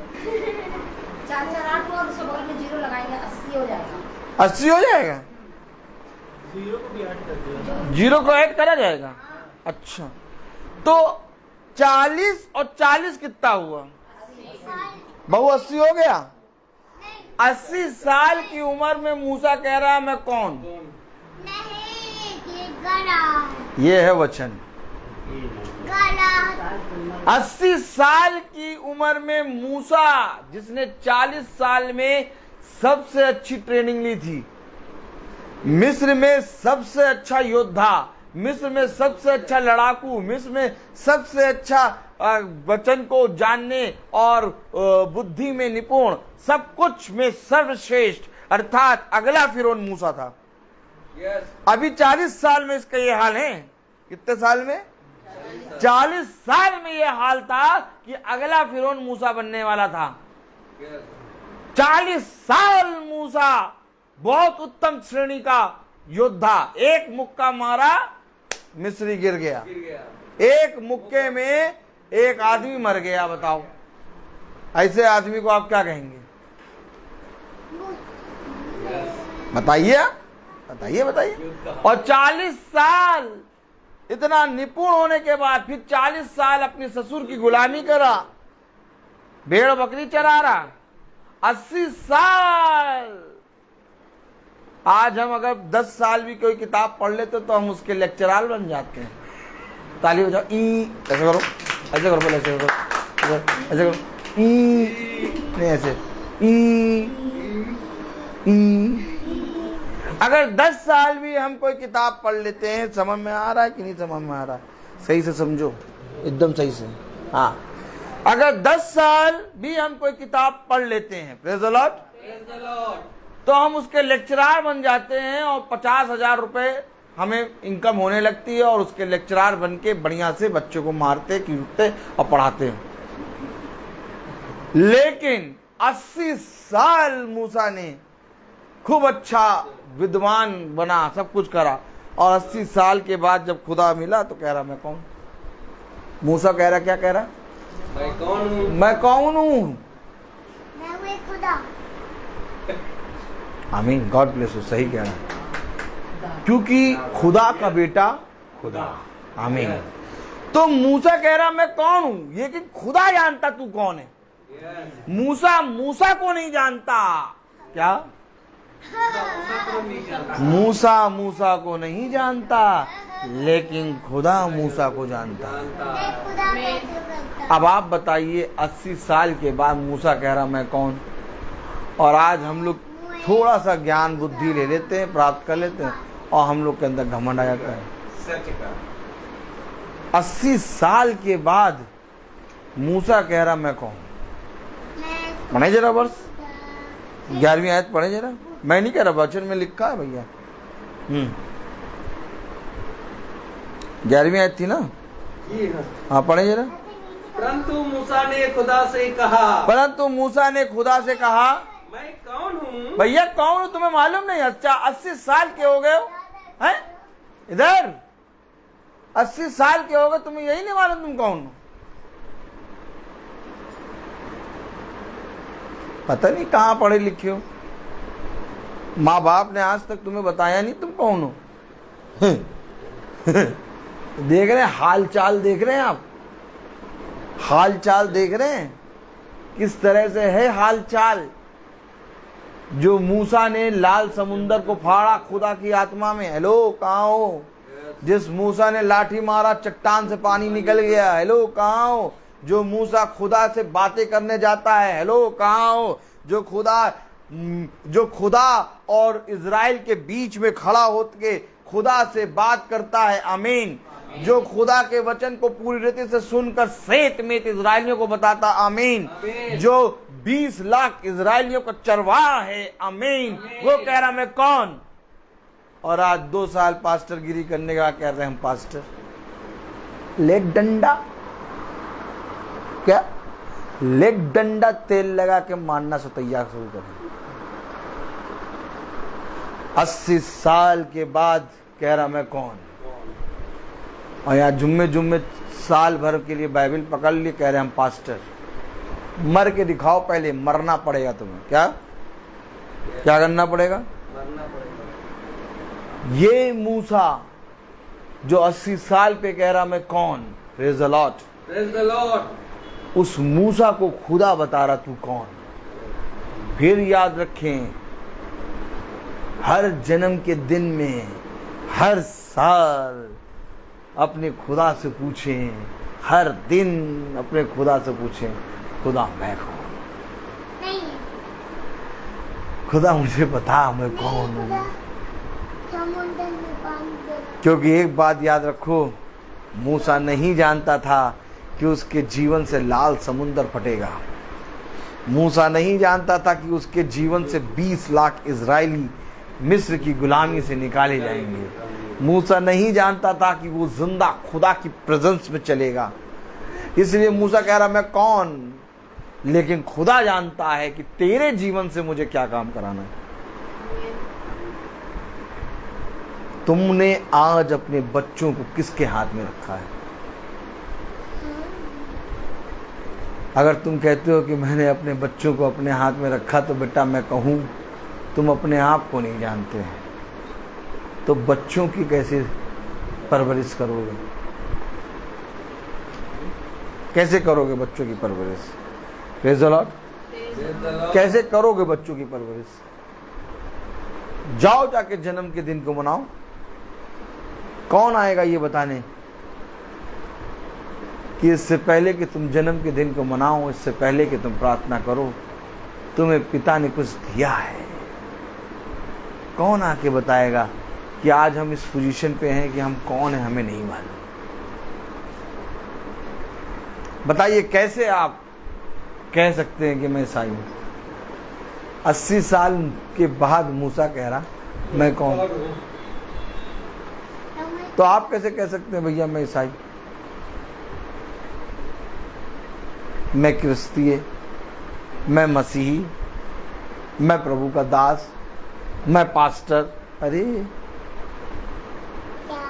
4 4 8 और उसके बगल में 0 लगाएंगे, 80 हो जाएगा। 80 हो जाएगा? 0 को ऐड करा जाएगा? अच्छा, तो 40 और 40 कितना हुआ? बहू 80 हो गया? 80 साल की उम्र में मूसा कह रहा है मैं कौन? नहीं, ये गला, ये है वचन। गला 80 साल की उम्र में मूसा, जिसने 40 साल में सबसे अच्छी ट्रेनिंग ली थी, मिस्र में सबसे अच्छा योद्धा, मिस्र में सबसे अच्छा लड़ाकू, मिस्र में सबसे अच्छा वचन को जानने और बुद्धि में निपुण, सब कुछ में सर्वश्रेष्ठ, अर्थात अगला फिरौन मूसा था। अभी 40 साल में इसका ये हाल है। कितने साल में? 40 साल में ये हाल था कि अगला फिरौन मूसा बनने वाला था। 40 साल मूसा बहुत उत्तम श्रेणी का योद्धा, एक मुक्का मारा मिस्री गिर गया, एक मुक्के में एक आदमी मर गया। बताओ, ऐसे आदमी को आप क्या कहेंगे? बताइए बताइए बताइए। और 40 साल इतना निपुण होने के बाद फिर 40 साल अपने ससुर की गुलामी करा, भेड़ बकरी चरा रहा। 80 साल। आज हम अगर 10 साल भी कोई किताब पढ़ लेते तो हम उसके लेक्चरार बन जाते हैं। ताली बजाओ, ई ऐसे करो, ऐसे करो, बोले ऐसे करो, ऐसे करो, ई नहीं, ऐसे ई। अगर 10 साल भी हम कोई किताब पढ़ लेते हैं, समझ में आ रहा है कि नहीं समझ में आ रहा है? सही से समझो, एकदम सही से। हाँ, अगर 10 साल भी हम कोई किताब पढ़ लेते हैं, प्रेज़ द लॉर्ड, तो हम उसके लेक्चरार बन जाते हैं और 50,000 रुपए हमें इनकम होने लगती है और उसके लेक्चरार बन के बढ़िया से बच्चों को मारते, कूटते और पढ़ाते हैं। लेकिन 80 साल मूसा ने खूब अच्छा विद्वान बना, सब कुछ करा, और 80 साल के बाद जब खुदा मिला तो कह रहा मैं कौन? मूसा कह रहा, क्या कह रहा? मैं कौन हूँ? मैं कौन हूँ? मैं हूँ एक खुदा। आमीन, गॉड ब्लेस यू। सही कह रहा, क्योंकि खुदा का बेटा खुदा। आमीन। तो मूसा कह रहा मैं कौन हूं, ये कि खुदा जानता तू कौन है। मूसा मूसा को नहीं जानता। क्या? मूसा मूसा को नहीं जानता, लेकिन खुदा मूसा को जानता। एक खुदा कैसे बनता? अब आप बताइए, 80 साल के बाद मूसा कह रहा मैं कौन? और आज हम लोग थोड़ा सा ज्ञान बुद्धि ले लेते हैं, प्राप्त कर लेते हैं, और हम लोग के अंदर घमंड आ जाता है। सच का 80 साल के बाद मूसा कह रहा मैं कौन? मैं पढ़े जरा वर्ष 11वीं आयत पढ़े जरा। मैं नहीं कह रहा, वचन में लिखा है भैया। 11वीं आयत थी ना? हाँ, पढ़े जरा। परंतु मूसा ने खुदा से कहा, परंतु मूसा ने खुदा से कहा, मैं कौन हूँ? भैया कौन हूँ तुम्हें मालूम नहीं? अच्छा, 80 साल के हो गए हो हैं? इधर 80 साल के हो गए, तुम्हें यही नहीं मालूम तुम कौन हो? पता नहीं कहाँ पढ़े लिखे हो। माँ बाप ने आज तक तुम्हें बताया नहीं तुम कौन हो। देख रहे हैं हाल चाल, देख रहे हैं आप हाल चाल देख रहे हैं किस तरह से है हाल चाल। जो मूसा ने लाल समुंदर को फाड़ा खुदा की आत्मा में, हेलो कहाँ हो? जिस मूसा ने लाठी मारा चट्टान से पानी निकल गया, हेलो कहाँ हो? जो मूसा खुदा से बातें करने जाता है, हेलो कहाँ हो? जो खुदा और इजराइल के बीच में खड़ा होकर खुदा से बात करता है, आमीन। जो खुदा के वचन को पूरी रीति से सुनकर सेत में इजराइलियों को बताता, आमीन। जो 20 लाख इजराइलियों का चरवाहा है, आमीन। वो कह रहा मैं कौन? और आज 2 साल पास्टर गिरी करने का कह रहे हैं हम पास्टर। लेग डंडा, क्या लेग डंडा तेल लगा के मारना सतैया शुरू करें। 80 साल के बाद कह रहा मैं कौन? और यहाँ जुम्मे साल भर के लिए बाइबल पकड़ लिए, कह रहे हम पास्टर। मर के दिखाओ, पहले मरना पड़ेगा तुम्हें। क्या क्या करना पड़ेगा? मरना पड़ेगा। ये मूसा जो 80 साल पे कह रहा मैं कौन, praise the Lord, praise the Lord, उस मूसा को खुदा बता रहा तू कौन। फिर याद रखें, हर जन्म के दिन में हर साल अपने खुदा से पूछें हर दिन अपने खुदा से पूछें, खुदा मैं कौन? नहीं खुदा मुझे बता मैं कौन हूँ। खुदा समुद्र में पानी दे रहा। क्योंकि एक बात याद रखो, मूसा नहीं जानता था कि उसके जीवन से लाल समुंदर फटेगा। मूसा नहीं जानता था कि उसके जीवन से 20 लाख इजरायली मिस्र की गुलामी से निकाले जाएंगे। मूसा नहीं जानता था कि वो जिंदा खुदा की प्रेजेंस में चलेगा। इसलिए मूसा कह रहा मैं कौन, लेकिन खुदा जानता है कि तेरे जीवन से मुझे क्या काम कराना है। तुमने आज अपने बच्चों को किसके हाथ में रखा है? अगर तुम कहते हो कि मैंने अपने बच्चों को अपने हाथ में रखा, तो बेटा मैं कहूँ तुम अपने आप को नहीं जानते, तो बच्चों की कैसे परवरिश करोगे? कैसे करोगे बच्चों की परवरिश? Praise the Lord. कैसे करोगे बच्चों की परवरिश? जाओ जाके जन्म के दिन को मनाओ। कौन आएगा ये बताने कि इससे पहले कि तुम जन्म के दिन को मनाओ, इससे पहले कि तुम प्रार्थना करो, तुम्हें पिता ने कुछ दिया है? कौन आके बताएगा कि आज हम इस पोजीशन पे हैं कि हम कौन हैं हमें नहीं मालूम? बताइए कैसे आप कह सकते हैं कि मैं ईसाई हूं? 80 साल के बाद मूसा कह रहा मैं कौन? तो आप कैसे कह सकते हैं भैया मैं ईसाई, मैं क्रिस्तीय, मैं मसीही, मैं प्रभु का दास, मैं पास्टर? अरे क्या?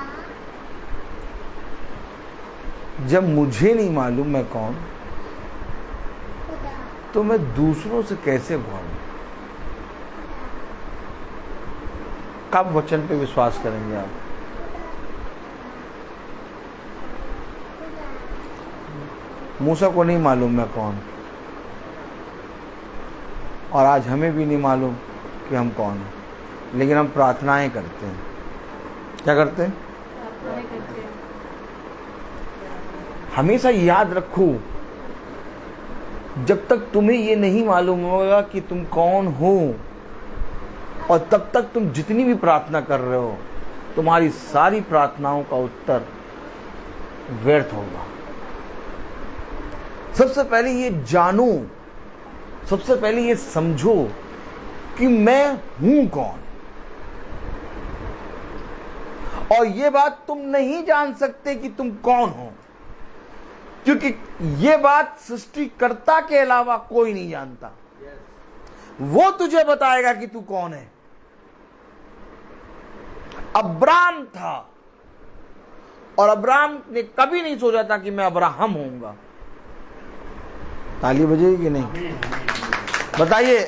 जब मुझे नहीं मालूम मैं कौन, खुदा तो मैं दूसरों से कैसे बोलूं? कब वचन पे विश्वास करेंगे आप? मूसा को नहीं मालूम मैं कौन, और आज हमें भी नहीं मालूम कि हम कौन हैं, लेकिन हम प्रार्थनाएं करते हैं। क्या करते हैं? हमेशा याद रखो, जब तक तुम्हें ये नहीं मालूम होगा कि तुम कौन हो, और तब तक तुम जितनी भी प्रार्थना कर रहे हो, तुम्हारी सारी प्रार्थनाओं का उत्तर व्यर्थ होगा। सबसे पहले ये जानो, सबसे पहले ये समझो कि मैं हूं कौन। और ये बात तुम नहीं जान सकते कि तुम कौन हो, क्योंकि ये बात सृष्टिकर्ता के अलावा कोई नहीं जानता। वो तुझे बताएगा कि तू कौन है। अब्राम था, और अब्राम ने कभी नहीं सोचा था कि मैं अब्राहम होऊंगा। ताली बजेगी कि नहीं? बताइए,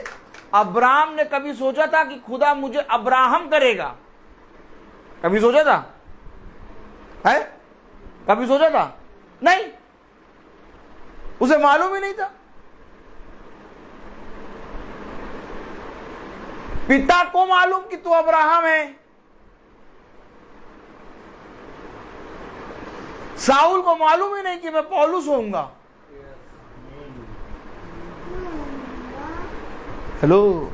अब्राहम ने कभी सोचा था कि खुदा मुझे अब्राहम करेगा? कभी सोचा था? है? कभी सोचा था? नहीं, उसे मालूम ही नहीं था। पिता को मालूम कि तू अब्राहम है। साउल को मालूम ही नहीं कि मैं पौलुस होऊंगा। हेलो,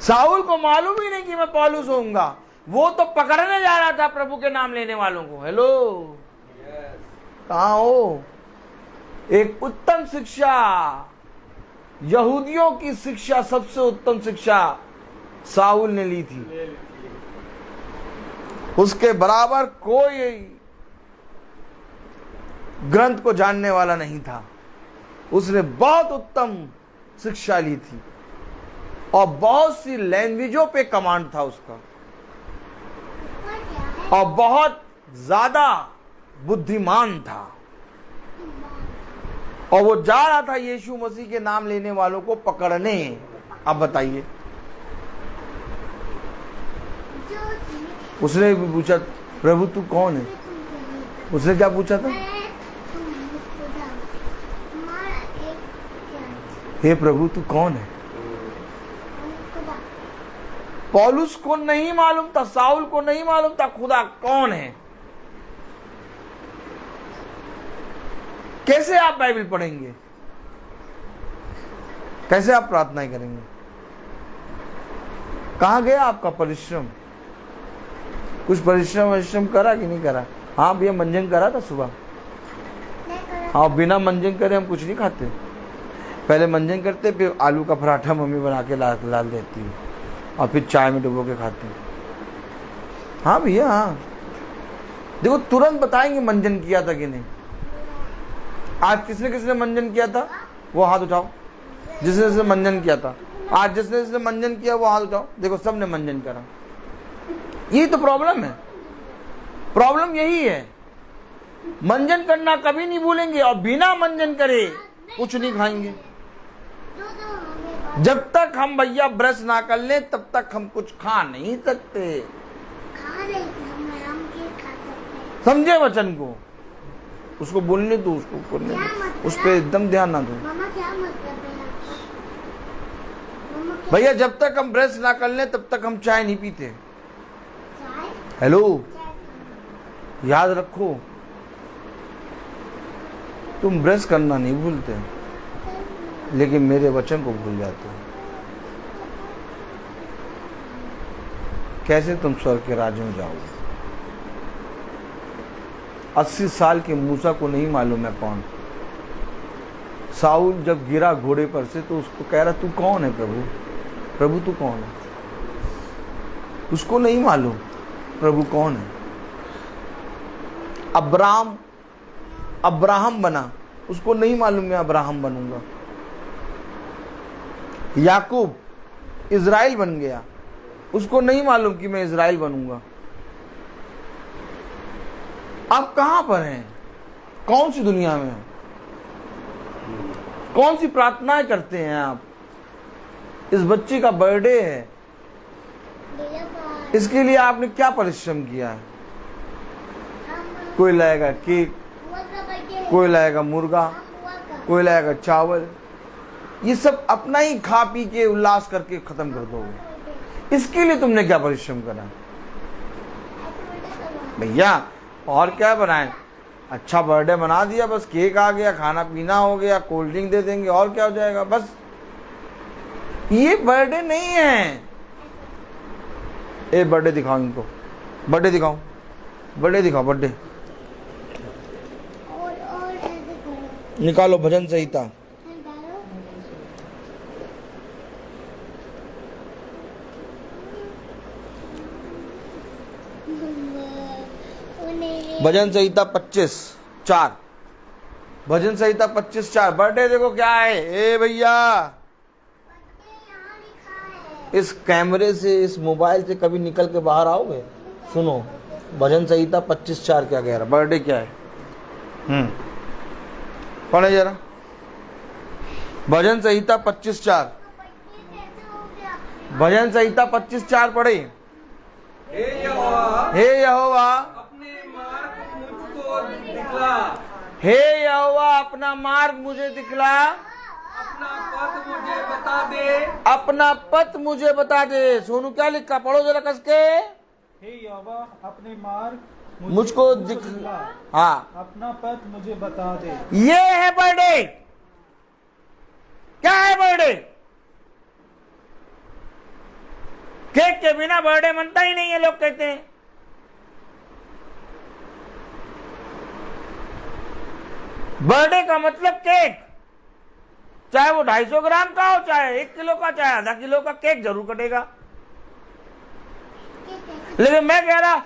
साउल को मालूम ही नहीं कि मैं पौलुस होऊंगा। वो तो पकड़ने जा रहा था प्रभु के नाम लेने वालों को। हेलो, कहां हो? एक उत्तम शिक्षा, यहूदियों की शिक्षा, सबसे उत्तम शिक्षा साउल ने ली थी। उसके बराबर कोई ग्रंथ को जानने वाला नहीं था। उसने बहुत उत्तम शिक्षा ली थी, और बहुत सी लैंग्वेजों पे कमांड था उसका, और बहुत ज्यादा बुद्धिमान था। और वो जा रहा था यीशु मसीह के नाम लेने वालों को पकड़ने। अब बताइए, उसने भी पूछा प्रभु तू कौन है? उसने क्या पूछा था? हे प्रभु तू कौन है? पौलुस को नहीं मालूम था, साउल को नहीं मालूम था खुदा कौन है। कैसे आप बाइबल पढ़ेंगे? कैसे आप प्रार्थनाएं करेंगे? कहां गया आपका परिश्रम? कुछ परिश्रम करा कि नहीं करा? हाँ भैया, मंजन करा था सुबह। हाँ, बिना मंजन करे हम कुछ नहीं खाते। पहले मंजन करते, फिर आलू का पराठा मम्मी बना के ला देती है, और फिर चाय में डुबो के खाते हैं। हाँ भैया, हाँ। देखो, तुरंत बताएंगे मंजन किया था कि नहीं। आज किसने किसने मंजन किया था वो हाथ उठाओ। जिसने जिसने मंजन किया था आज, जिसने जिसने मंजन किया वो हाथ उठाओ। देखो, सबने मंजन करा। यही तो प्रॉब्लम है। प्रॉब्लम यही है, मंजन करना कभी नहीं भूलेंगे, और बिना मंजन करे कुछ नहीं खाएंगे। जब तक हम भैया ब्रश ना कर ले तब तक हम कुछ खा नहीं सकते। समझे वचन को? उसको बोलने दो, उसको बोलने दो, उस पर एकदम ध्यान ना दो। भैया, जब तक हम ब्रश ना कर ले तब तक हम चाय नहीं पीते। हेलो, याद रखो, तुम ब्रश करना नहीं भूलते, लेकिन मेरे वचन को भूल जाते हो। कैसे तुम स्वर्ग के राज्य में जाओगे? 80 साल के मूसा को नहीं मालूम है कौन। साउल जब गिरा घोड़े पर से तो उसको कह रहा, तू कौन है प्रभु? प्रभु तू कौन है? उसको नहीं मालूम प्रभु कौन है। अब्राहम बना, उसको नहीं मालूम मैं अब्राहम बनूंगा। याकूब इज़राइल बन गया, उसको नहीं मालूम कि मैं इज़राइल बनूंगा। आप कहां पर हैं? कौन सी दुनिया में हैं? कौन सी प्रार्थनाएं करते हैं आप? इस बच्ची का बर्थडे है, इसके लिए आपने क्या परिश्रम किया है? कोई लाएगा केक, कोई लाएगा मुर्गा, कोई लाएगा चावल। ये सब अपना ही खा पी के उल्लास करके खत्म कर दोगे। इसके लिए तुमने क्या परिश्रम करा भैया? और क्या बनाए? अच्छा बर्थडे बना दिया, बस केक आ गया, खाना पीना हो गया, कोल्ड ड्रिंक दे देंगे, और क्या हो जाएगा? बस ये बर्थडे नहीं है। ए बर्थडे दिखाओ इनको, बर्थडे दिखाओ, बर्थडे दिखाओ, बर्थडे निकालो भजन संहिता। भजन संहिता 25:4। भजन संहिता 25:4। बर्थडे देखो क्या है। ए भैया, इस कैमरे से, इस मोबाइल से कभी निकल के बाहर आओगे? सुनो, भजन संहिता 25:4 क्या कह रहा? बर्थडे क्या है? पढ़े जरा भजन संहिता 25:4। भजन संहिता 25:4 पढ़े। हे यहोवा, हे यहोवा, अपने मार्ग मुझको दिखला। हे यहोवा, अपना मार्ग मुझे दिखला। अपना पथ मुझे बता दे। अपना पथ मुझे बता दे। सोनू क्या लिखा? पढ़ो जरा कस के। हे यहोवा, अपने मार्ग मुझको दिखला। हाँ, अपना पथ मुझे बता दे। ये है बर्थडे। क्या है बर्थडे? केक के बिना बर्थडे मनता ही नहीं है, लोग कहते हैं। बर्थडे का मतलब केक, चाहे वो 250 ग्राम का हो, चाहे 1 किलो का, चाहे आधा किलो का, केक जरूर कटेगा। लेकिन मैं कह रहा,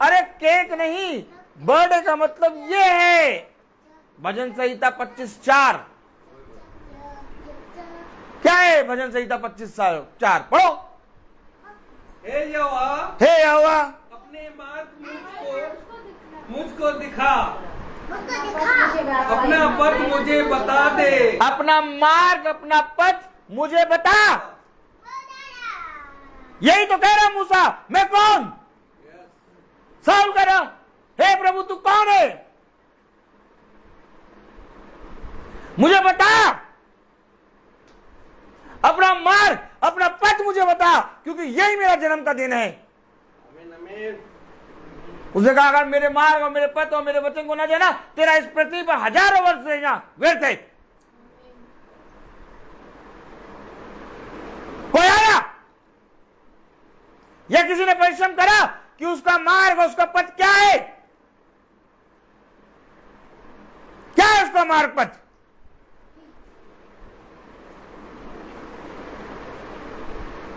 अरे केक नहीं, बर्थडे का मतलब ये है। भजन संहिता 25:4 क्या है? भजन संहिता 25:4 पढ़ो। हे यहोवा, हे यहोवा, अपने मार्ग मुझको दिखा। अपना पथ मुझे बता दे। अपना मार्ग, अपना पथ मुझे बता। यही तो कह रहा मूसा। मैं कौन? साउल कह रहा, हे प्रभु तू कौन है? मुझे बता, अपना मार्ग, अपना पथ मुझे बता, क्योंकि यही मेरा जन्म का दिन है। उसने कहा अगर मेरे मार्ग और मेरे पथ और मेरे वचन को न जाना, तेरा इस पृथ्वी पर हजारों वर्ष रहना व्यर्थ है। कोई आया या किसी ने परिश्रम करा कि उसका मार्ग और उसका पथ क्या है? क्या है उसका मार्ग पथ?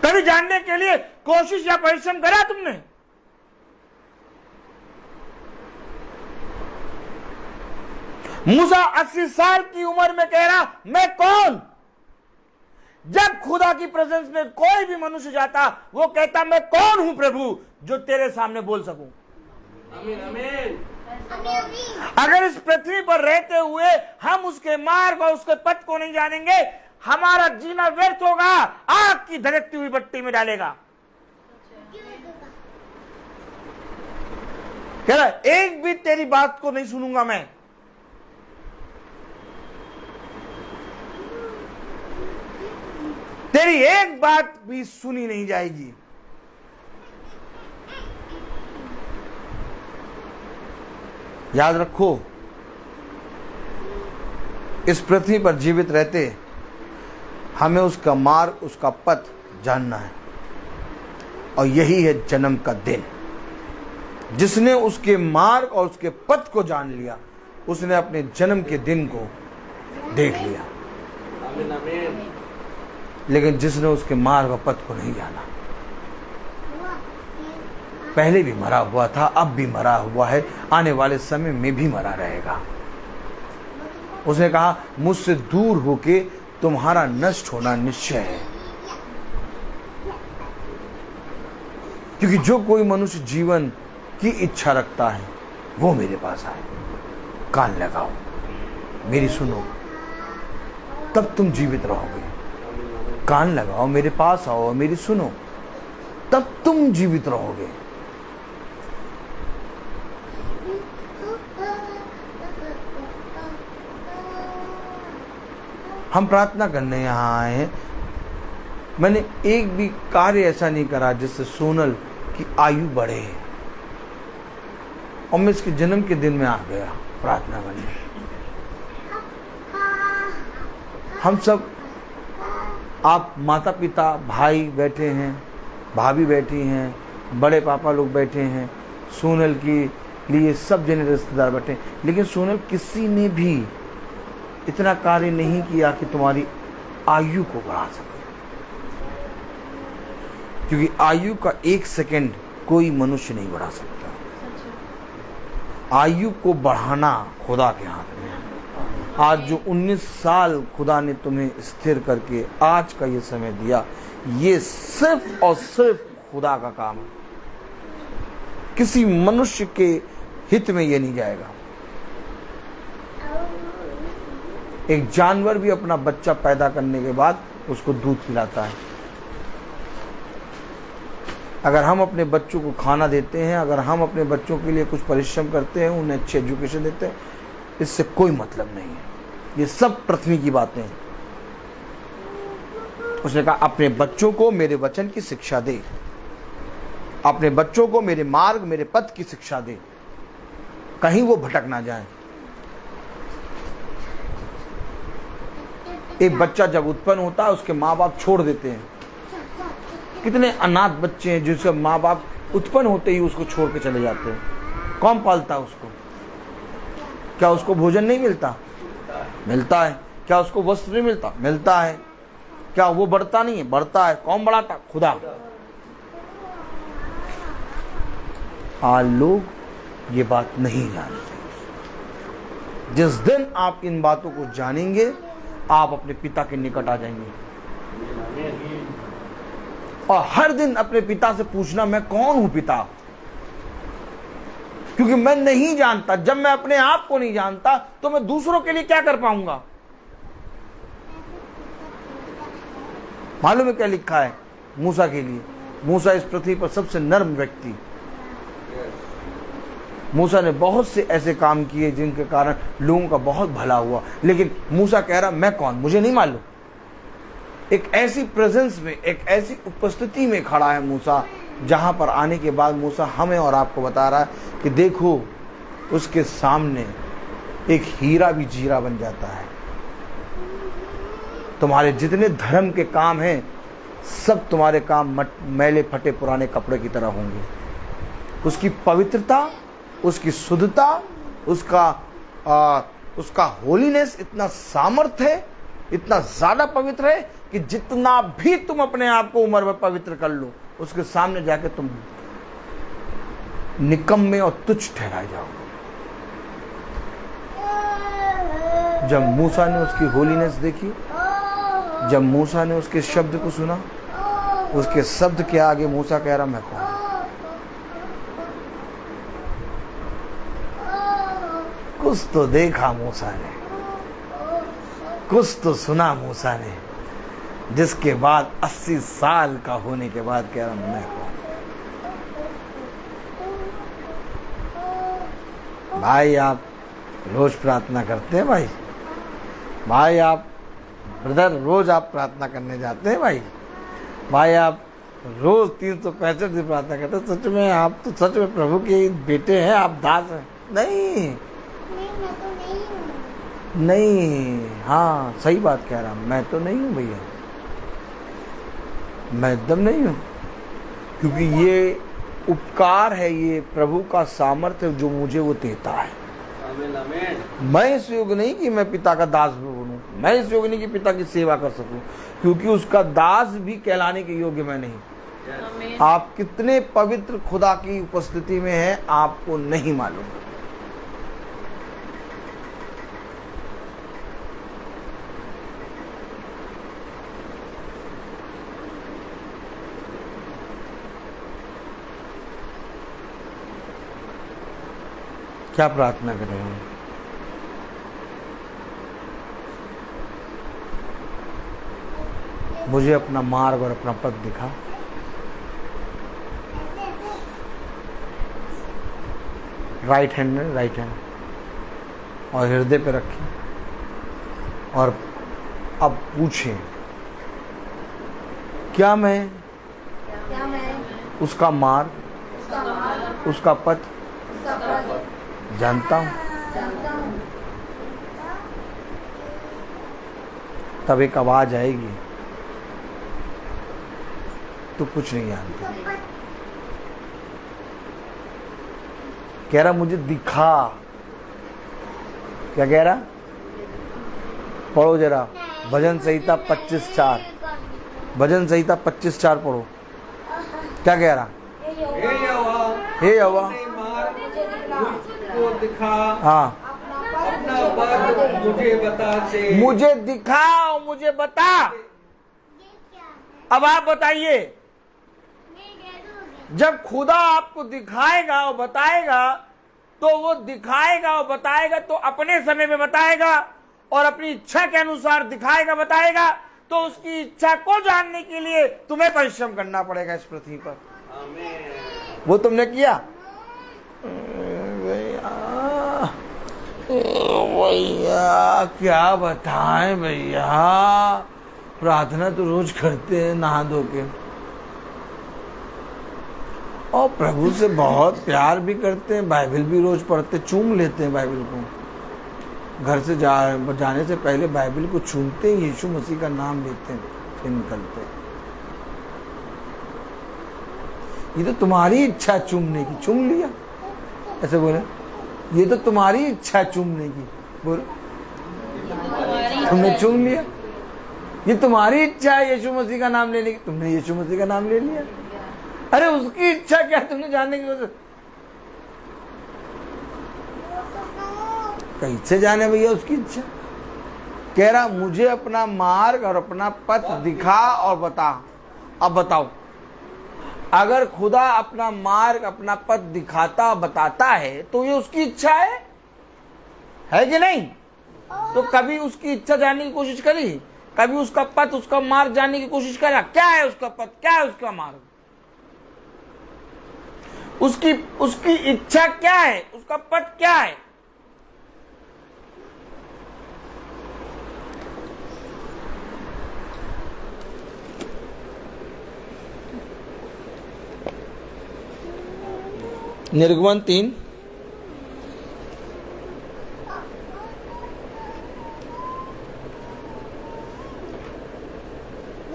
कभी जानने के लिए कोशिश या परिश्रम करा तुमने? मूसा 80 साल की उम्र में कह रहा मैं कौन? जब खुदा की प्रेजेंस में कोई भी मनुष्य जाता वो कहता मैं कौन हूं प्रभु जो तेरे सामने बोल सकूं। आमीन आमीन। अगर इस पृथ्वी पर रहते हुए हम उसके मार्ग और उसके पथ को नहीं जानेंगे, हमारा जीना व्यर्थ होगा, आग की धड़कती हुई भट्टी में डालेगा। कह रहा एक भी तेरी बात को नहीं सुनूंगा मैं। तेरी एक बात भी सुनी नहीं जाएगी। याद रखो, इस पृथ्वी पर जीवित रहते हमें उसका मार्ग, उसका पथ जानना है, और यही है जन्म का दिन। जिसने उसके मार्ग और उसके पथ को जान लिया, उसने अपने जन्म के दिन को देख लिया। आमीन आमीन। लेकिन जिसने उसके मार्ग और पथ को नहीं जाना, पहले भी मरा हुआ था, अब भी मरा हुआ है, आने वाले समय में भी मरा रहेगा। उसने कहा मुझसे दूर होके तुम्हारा नष्ट होना निश्चय है। क्योंकि जो कोई मनुष्य जीवन की इच्छा रखता है वो मेरे पास आए। कान लगाओ, मेरी सुनो, तब तुम जीवित रहोगे। कान लगाओ, मेरे पास आओ और मेरी सुनो, तब तुम जीवित रहोगे। हम प्रार्थना करने यहाँ आए हैं। मैंने एक भी कार्य ऐसा नहीं करा जिससे सोनल की आयु बढ़े, और मैं इसके जन्म के दिन में आ गया प्रार्थना करने। हम सब, आप माता पिता, भाई बैठे हैं, भाभी बैठी हैं, बड़े पापा लोग बैठे हैं, सोनल के लिए सब जने रिश्तेदार बैठे हैं, लेकिन सोनल किसी ने भी इतना कार्य नहीं किया कि तुम्हारी आयु को बढ़ा सके। क्योंकि आयु का 1 सेकंड कोई मनुष्य नहीं बढ़ा सकता। आयु को बढ़ाना खुदा के हाथ में है। आज जो 19 साल खुदा ने तुम्हें स्थिर करके आज का ये समय दिया, ये सिर्फ और सिर्फ खुदा का काम है। किसी मनुष्य के हित में ये नहीं जाएगा। एक जानवर भी अपना बच्चा पैदा करने के बाद उसको दूध पिलाता है। अगर हम अपने बच्चों को खाना देते हैं, अगर हम अपने बच्चों के लिए कुछ परिश्रम करते हैं, उन्हें अच्छी एजुकेशन देते हैं, इससे कोई मतलब नहीं है। ये सब पृथ्वी की बातें हैं। उसने कहा अपने बच्चों को मेरे वचन की शिक्षा दे, अपने बच्चों को मेरे मार्ग, मेरे पथ की शिक्षा दे, कहीं वो भटक ना जाए। एक बच्चा जब उत्पन्न होता है उसके माँ बाप छोड़ देते हैं। कितने अनाथ बच्चे हैं जिनसे माँ बाप उत्पन्न होते ही उसको छोड़ के चले जाते हैं। कौन पालता है उसको? क्या उसको भोजन नहीं मिलता? मिलता है। क्या उसको वस्त्र नहीं मिलता? मिलता है। क्या वो बढ़ता नहीं है? बढ़ता है। कौन बढ़ाता? खुदा। आज लोग ये बात नहीं जानते। जिस दिन आप इन बातों को जानेंगे, आप अपने पिता के निकट आ जाएंगे। और हर दिन अपने पिता से पूछना मैं कौन हूं पिता, क्योंकि मैं नहीं जानता। जब मैं अपने आप को नहीं जानता तो मैं दूसरों के लिए क्या कर पाऊंगा। मालूम है क्या लिखा है मूसा के लिए? मूसा इस पृथ्वी पर सबसे नर्म व्यक्ति। मूसा ने बहुत से ऐसे काम किए जिनके कारण लोगों का बहुत भला हुआ, लेकिन मूसा कह रहा मैं कौन, मुझे नहीं मालूम। एक ऐसी प्रेजेंस में, एक ऐसी उपस्थिति में खड़ा है मूसा जहाँ पर आने के बाद मूसा हमें और आपको बता रहा है कि देखो उसके सामने एक हीरा भी जीरा बन जाता है। तुम्हारे जितने धर्म के काम हैं सब तुम्हारे काम मैले फटे पुराने कपड़े की तरह होंगे। उसकी पवित्रता, उसकी शुद्धता, उसका होलीनेस इतना सामर्थ है, इतना ज्यादा पवित्र है कि जितना भी तुम अपने आप को उम्र में पवित्र कर लो, उसके सामने जाके तुम निकम्मे और तुच्छ ठहराए जाओगे। जब मूसा ने उसकी होलीनेस देखी, जब मूसा ने उसके शब्द को सुना, उसके शब्द के आगे मूसा कह रहा मैं कौन। कुछ तो देखा मूसा ने, कुछ तो सुना मूसा ने, जिसके बाद 80 साल का होने के बाद कह रहा मैं कौन। भाई आप रोज प्रार्थना करते हैं भाई? भाई आप ब्रदर रोज आप प्रार्थना करने जाते हैं भाई? भाई आप रोज 365 दिन प्रार्थना करते हैं? सच में आप तो सच में प्रभु के बेटे हैं, आप दास हैं? नहीं मैं तो नहीं हूँ। नहीं, हाँ सही बात कह रहा हूँ, मैं तो नहीं हूँ भैया, मैं एकदम नहीं हूँ। क्योंकि ये उपकार है, ये प्रभु का सामर्थ्य है जो मुझे वो देता है। आमीन आमीन। मैं इस योग्य नहीं कि मैं पिता का दास भी बनूं, मैं इस योग्य नहीं कि पिता की सेवा कर सकूं, क्योंकि उसका दास भी कहलाने के योग्य मैं नहीं। आप कितने पवित्र खुदा की उपस्थिति में हैं आपको नहीं मालूम। क्या प्रार्थना कर रहे हैं? मुझे अपना मार्ग और अपना पथ दिखा। राइट हैंड में, राइट हैंड और हृदय पे रखें और अब पूछें, क्या मैं उसका मार्ग, उसका पथ जानता हूं? तब एक आवाज आएगी, तो कुछ नहीं जानती। कह रहा मुझे दिखा। क्या कह रहा? पढ़ो जरा भजन संहिता 25:4, भजन संहिता 25:4 पढ़ो। क्या कह रहा? हे यहोवा मुझको दिखा, हाँ अपना पथ मुझे बता दे। मुझे दिखा और मुझे बता। अब आप बताइए, जब खुदा आपको दिखाएगा और बताएगा, तो वो दिखाएगा और बताएगा तो अपने समय में बताएगा और अपनी इच्छा के अनुसार दिखाएगा बताएगा, तो उसकी इच्छा को जानने के लिए तुम्हें परिश्रम करना पड़ेगा इस पृथ्वी पर। वो तुमने किया? भैया क्या बताएं भैया, प्रार्थना तो रोज करते हैं नहा धो के, और प्रभु से बहुत प्यार भी करते हैं, बाइबल भी रोज पढ़ते, चूम लेते हैं बाइबल को। घर से जाने से पहले बाइबल को चूमते हैं, यीशु मसीह का नाम लेते हैं, फिर निकलते हैं। ये तो तुम्हारी इच्छा चूमने की, चूम लिया, ऐसे बोले। ये तो तुम्हारी इच्छा चूमने की, बोलो तुमने चूम लिया। ये तुम्हारी इच्छा है यीशु मसीह का नाम लेने की, तुमने यीशु मसीह का नाम ले लिया। अरे उसकी इच्छा क्या तुमने जानने की वजह? कैसे जाने भैया उसकी इच्छा? कह रहा मुझे अपना मार्ग और अपना पथ दिखा और बता। अब बताओ, अगर खुदा अपना मार्ग अपना पथ दिखाता बताता है तो ये उसकी इच्छा है कि नहीं? तो कभी उसकी इच्छा जानने की कोशिश करी? कभी उसका पथ उसका मार्ग जानने की कोशिश करा? क्या है उसका पथ, क्या है उसका मार्ग, उसकी इच्छा क्या है, उसका पथ क्या है? निर्गमन 3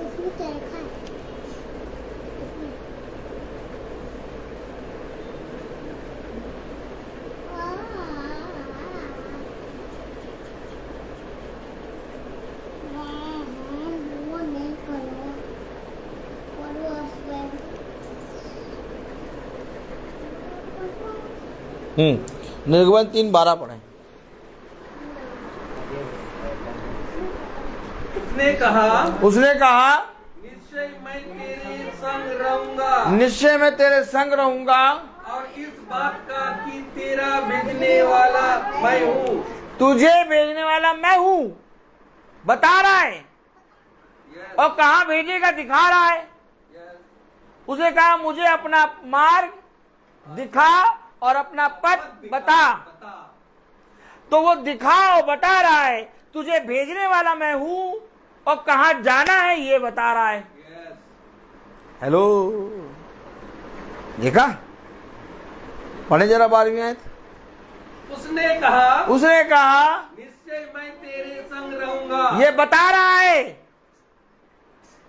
इसमें क्या लिखा है? वो नहीं करो और वो निर्गमन 3:12 पढ़े। उसने कहा निश्चय मैं तेरे संग रहूंगा निश्चय मैं तेरे संग रहूंगा और इस बात का कि तेरा भेजने वाला मैं हूँ। तुझे भेजने वाला मैं हूँ बता रहा है और कहाँ भेजेगा दिखा रहा है। उसने कहा मुझे अपना मार्ग दिखा और अपना पथ बता। तो वो दिखा और बता रहा है तुझे भेजने वाला मैं हूँ और कहाँ जाना है ये बता रहा है। हेलो देखा पढ़े जरा 12वीं आयत। उसने कहा निश्चय मैं तेरे संग रहूंगा। ये बता रहा है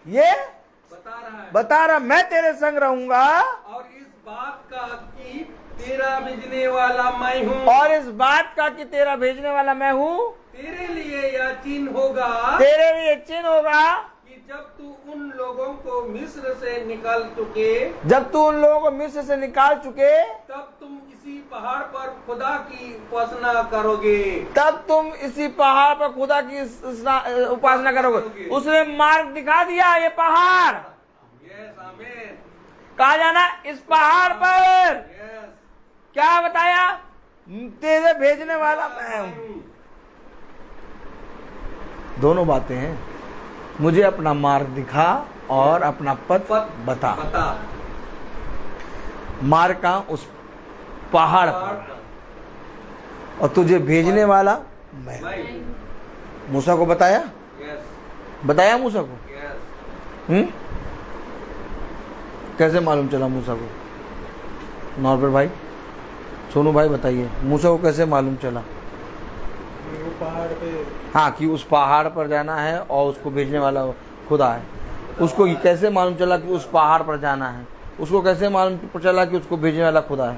ये बता रहा है मैं तेरे संग रहूंगा और इस बात का कि तेरा भेजने वाला मैं हूँ। और इस बात का कि तेरा भेजने वाला मैं हूँ तेरे लिए यह चिन्ह होगा तेरे लिए चिन्ह होगा कि जब तू उन लोगों को मिस्र से निकाल चुके जब तू उन लोगों को मिस्र से निकाल चुके तब तुम इसी पहाड़ पर खुदा की उपासना करोगे। तब तुम इसी पहाड़ पर खुदा की उपासना करोगे। उसने मार्ग दिखा दिया ये पहाड़ यस आमीन। कहा जाना इस पहाड़ पर यस क्या बताया तेरे भेजने वाला मैं हूं। दोनों बातें हैं मुझे अपना मार्ग दिखा और अपना पथ बता। मार्ग का उस पहाड़ पर और तुझे भेजने वाला मैं। मूसा को बताया बताया मूसा को कैसे मालूम चला मूसा को। नॉर्बर्ट भाई सोनू भाई बताइए मूसा को कैसे मालूम चला। पहाड़ पे हाँ कि उस पहाड़ पर जाना है और उसको भेजने वाला खुदा है। उसको कैसे मालूम चला कि उस पहाड़ पर जाना है। उसको कैसे मालूम चला कि उसको भेजने वाला खुदा है।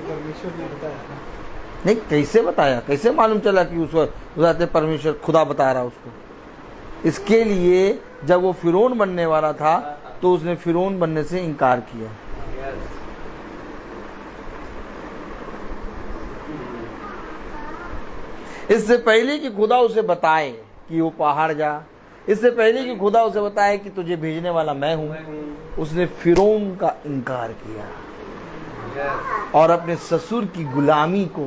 परमेश्वर ने बताया नहीं कैसे बताया कैसे मालूम चला कि उसको परमेश्वर खुदा बता रहा उसको। इसके लिए जब वो फिरौन बनने वाला था तो उसने फिरौन बनने से इनकार किया। इससे पहले कि खुदा उसे बताए कि वो पहाड़ जा इससे पहले कि खुदा उसे बताए कि तुझे भेजने वाला मैं हूं उसने फिरौन का इनकार किया और अपने ससुर की गुलामी को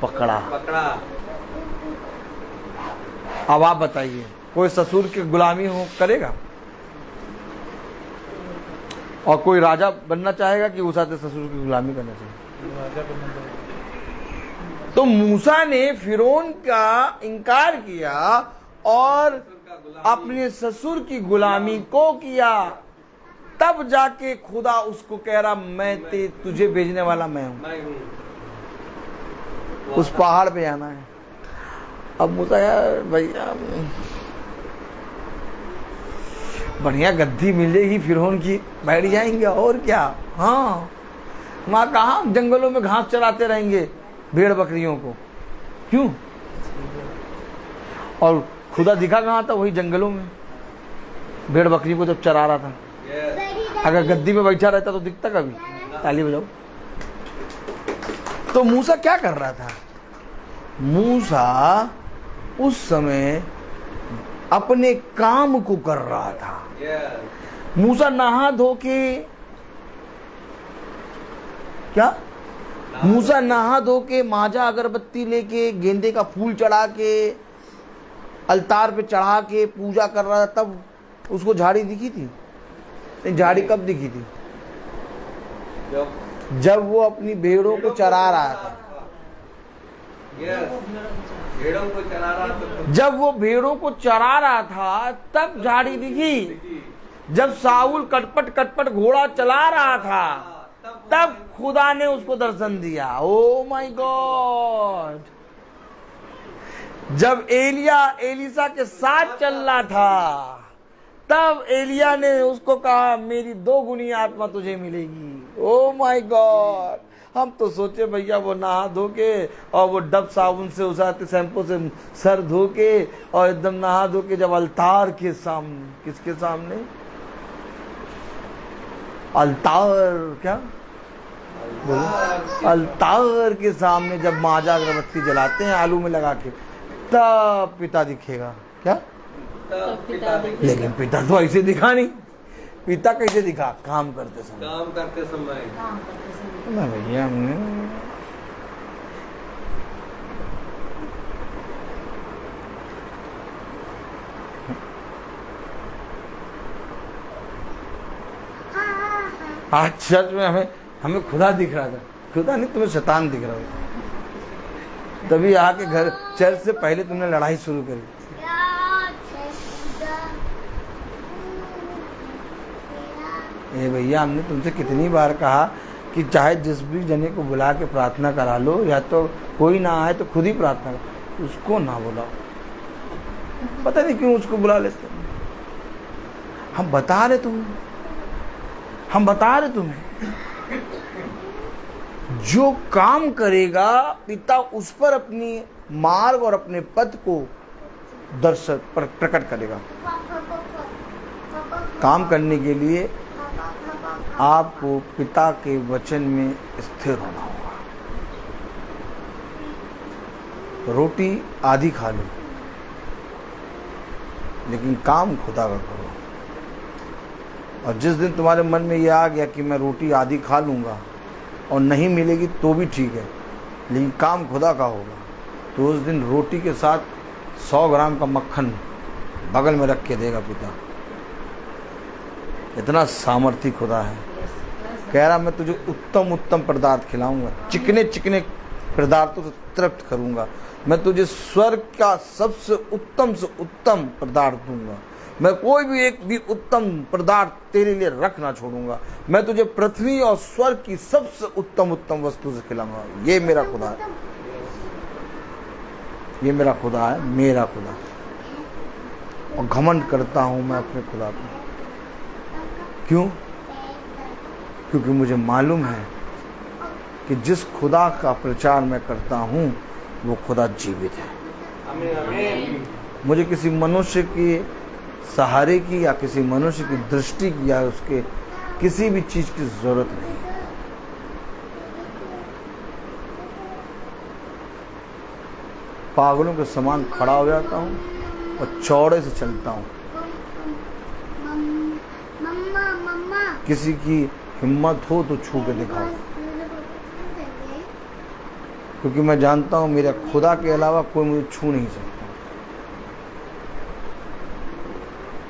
पकड़ा। अब आप बताइए कोई ससुर की गुलामी हो करेगा और कोई राजा बनना चाहेगा कि उस आते ससुर की गुलामी करना चाहिए। तो मूसा ने फिरौन का इनकार किया और अपने ससुर की गुलामी को किया। तब जाके खुदा उसको कह रहा मैं तुझे भेजने वाला मैं हूं। उस पहाड़ पे आना है। अब मूसा यार भैया बढ़िया गद्दी मिलेगी फिरौन की बैठ जाएंगे और क्या। हाँ वहां कहाँ जंगलों में घास चराते रहेंगे भेड़ बकरियों को क्यों। और खुदा दिखा कहाँ था वही जंगलों में भेड़ बकरी को जब चरा रहा था। अगर गद्दी में बैठा रहता तो दिखता कभी। ताली बजाओ। तो मूसा क्या कर रहा था। मूसा उस समय अपने काम को कर रहा था। मूसा नहा धो के क्या मूसा नहा धो के माजा अगरबत्ती लेके गेंदे का फूल चढ़ा के अलतार पे चढ़ा के पूजा कर रहा था। तब उसको झाड़ी दिखी थी। नहीं झाड़ी कब दिखी थी जब वो अपनी भेड़ों को चरा रहा था। भेड़ों को चरा रहा था। जब वो भेड़ों को चरा रहा था तब झाड़ी दिखी। जब साउल कटपट कटपट घोड़ा चला रहा था तब खुदा ने उसको दर्शन दिया। ओ माय गॉड, जब एलिया एलीसा के साथ चल रहा था तब एलिया ने उसको कहा मेरी 2 गुनी आत्मा तुझे मिलेगी। ओ माय गॉड, हम तो सोचे भैया वो नहा धो के और वो डब साबुन से उसाते शैम्पू से सर धो के और एकदम नहा धो के जब अलतार के सामने, किसके सामने, अलतार, क्या बोलो, अलतार के सामने जब माजा अगरबत्ती जलाते हैं आलू में लगा के, तब पिता दिखेगा। क्या? लेकिन पिता तो ऐसे दिखा नहीं। पिता कैसे दिखा? काम करते समय। काम करते समय। ना भैया हमने आज चर्च में हमें खुदा दिख रहा था। खुदा नहीं, तुम्हें शैतान दिख रहा था। तभी आके घर चर्च से पहले तुमने लड़ाई शुरू करी। ए भैया, हमने तुमसे कितनी बार कहा कि चाहे जिस भी जने को बुला के प्रार्थना करा लो, या तो कोई ना आए तो खुद ही प्रार्थना करो, उसको ना बुलाओ। पता नहीं क्यों उसको बुला लेते। हम बता रहे तुम्हें जो काम करेगा पिता उस पर अपनी मार्ग और अपने पद को दर्शक प्रकट करेगा। काम करने के लिए आपको पिता के वचन में स्थिर होना होगा। रोटी आधी खा लो, लेकिन काम खुदा का करो। और जिस दिन तुम्हारे मन में यह आ गया कि मैं रोटी आधी खा लूँगा और नहीं मिलेगी तो भी ठीक है, लेकिन काम खुदा का होगा, तो उस दिन रोटी के साथ 100 ग्राम का मक्खन बगल में रख के देगा पिता। इतना सामर्थी खुदा है। कह रहा मैं तुझे उत्तम उत्तम पदार्थ खिलाऊंगा, चिकने चिकने पदार्थों से तृप्त करूंगा। मैं तुझे स्वर्ग का सबसे उत्तम पदार्थ दूंगा। मैं कोई भी एक भी उत्तम पदार्थ तेरे लिए रख ना छोड़ूंगा। मैं तुझे पृथ्वी और स्वर्ग की सबसे उत्तम वस्तु से खिलाऊंगा। ये मेरा खुदा है, ये मेरा खुदा है, मेरा खुदा। और घमंड करता हूं मैं अपने खुदा पर। क्यों? क्योंकि मुझे मालूम है कि जिस खुदा का प्रचार मैं करता हूं वो खुदा जीवित है। आमीन। मुझे किसी मनुष्य के सहारे की या किसी मनुष्य की दृष्टि की या उसके किसी भी चीज की जरूरत नहीं है। पागलों के समान खड़ा हो जाता हूं और चौड़े से चलता हूं। किसी की हिम्मत हो तो छू के दिखाओ, क्योंकि मैं जानता हूं मेरे खुदा के अलावा कोई मुझे छू नहीं सकता,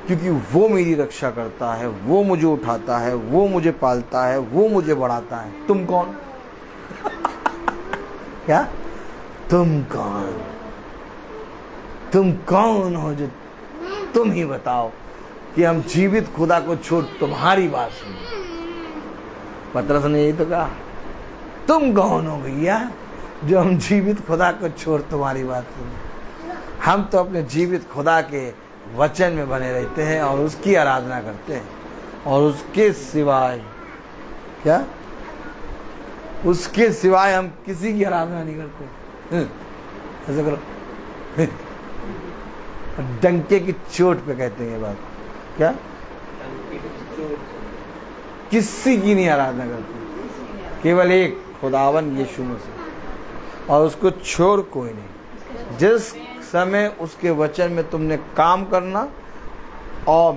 क्योंकि वो मेरी रक्षा करता है, वो मुझे उठाता है, वो मुझे पालता है, वो मुझे बढ़ाता है। तुम कौन? क्या? तुम कौन हो जो तुम ही बताओ कि हम जीवित खुदा को छोड़ तुम्हारी बात सुने। पतरस ने यही तो कहा, तुम कौन हो भैया जो हम जीवित खुदा को छोड़ तुम्हारी बात सुने। हम तो अपने जीवित खुदा के वचन में बने रहते हैं और उसकी आराधना करते हैं, और उसके सिवाय क्या? उसके सिवाय हम किसी की आराधना नहीं करते। ऐसा करो, डंके की चोट पे कहते हैं ये बात। क्या? किसी की नहीं आराधना करते, केवल एक खुदावन यीशु मसीह, और उसको छोड़ कोई नहीं। जिस समय उसके वचन में तुमने काम करना और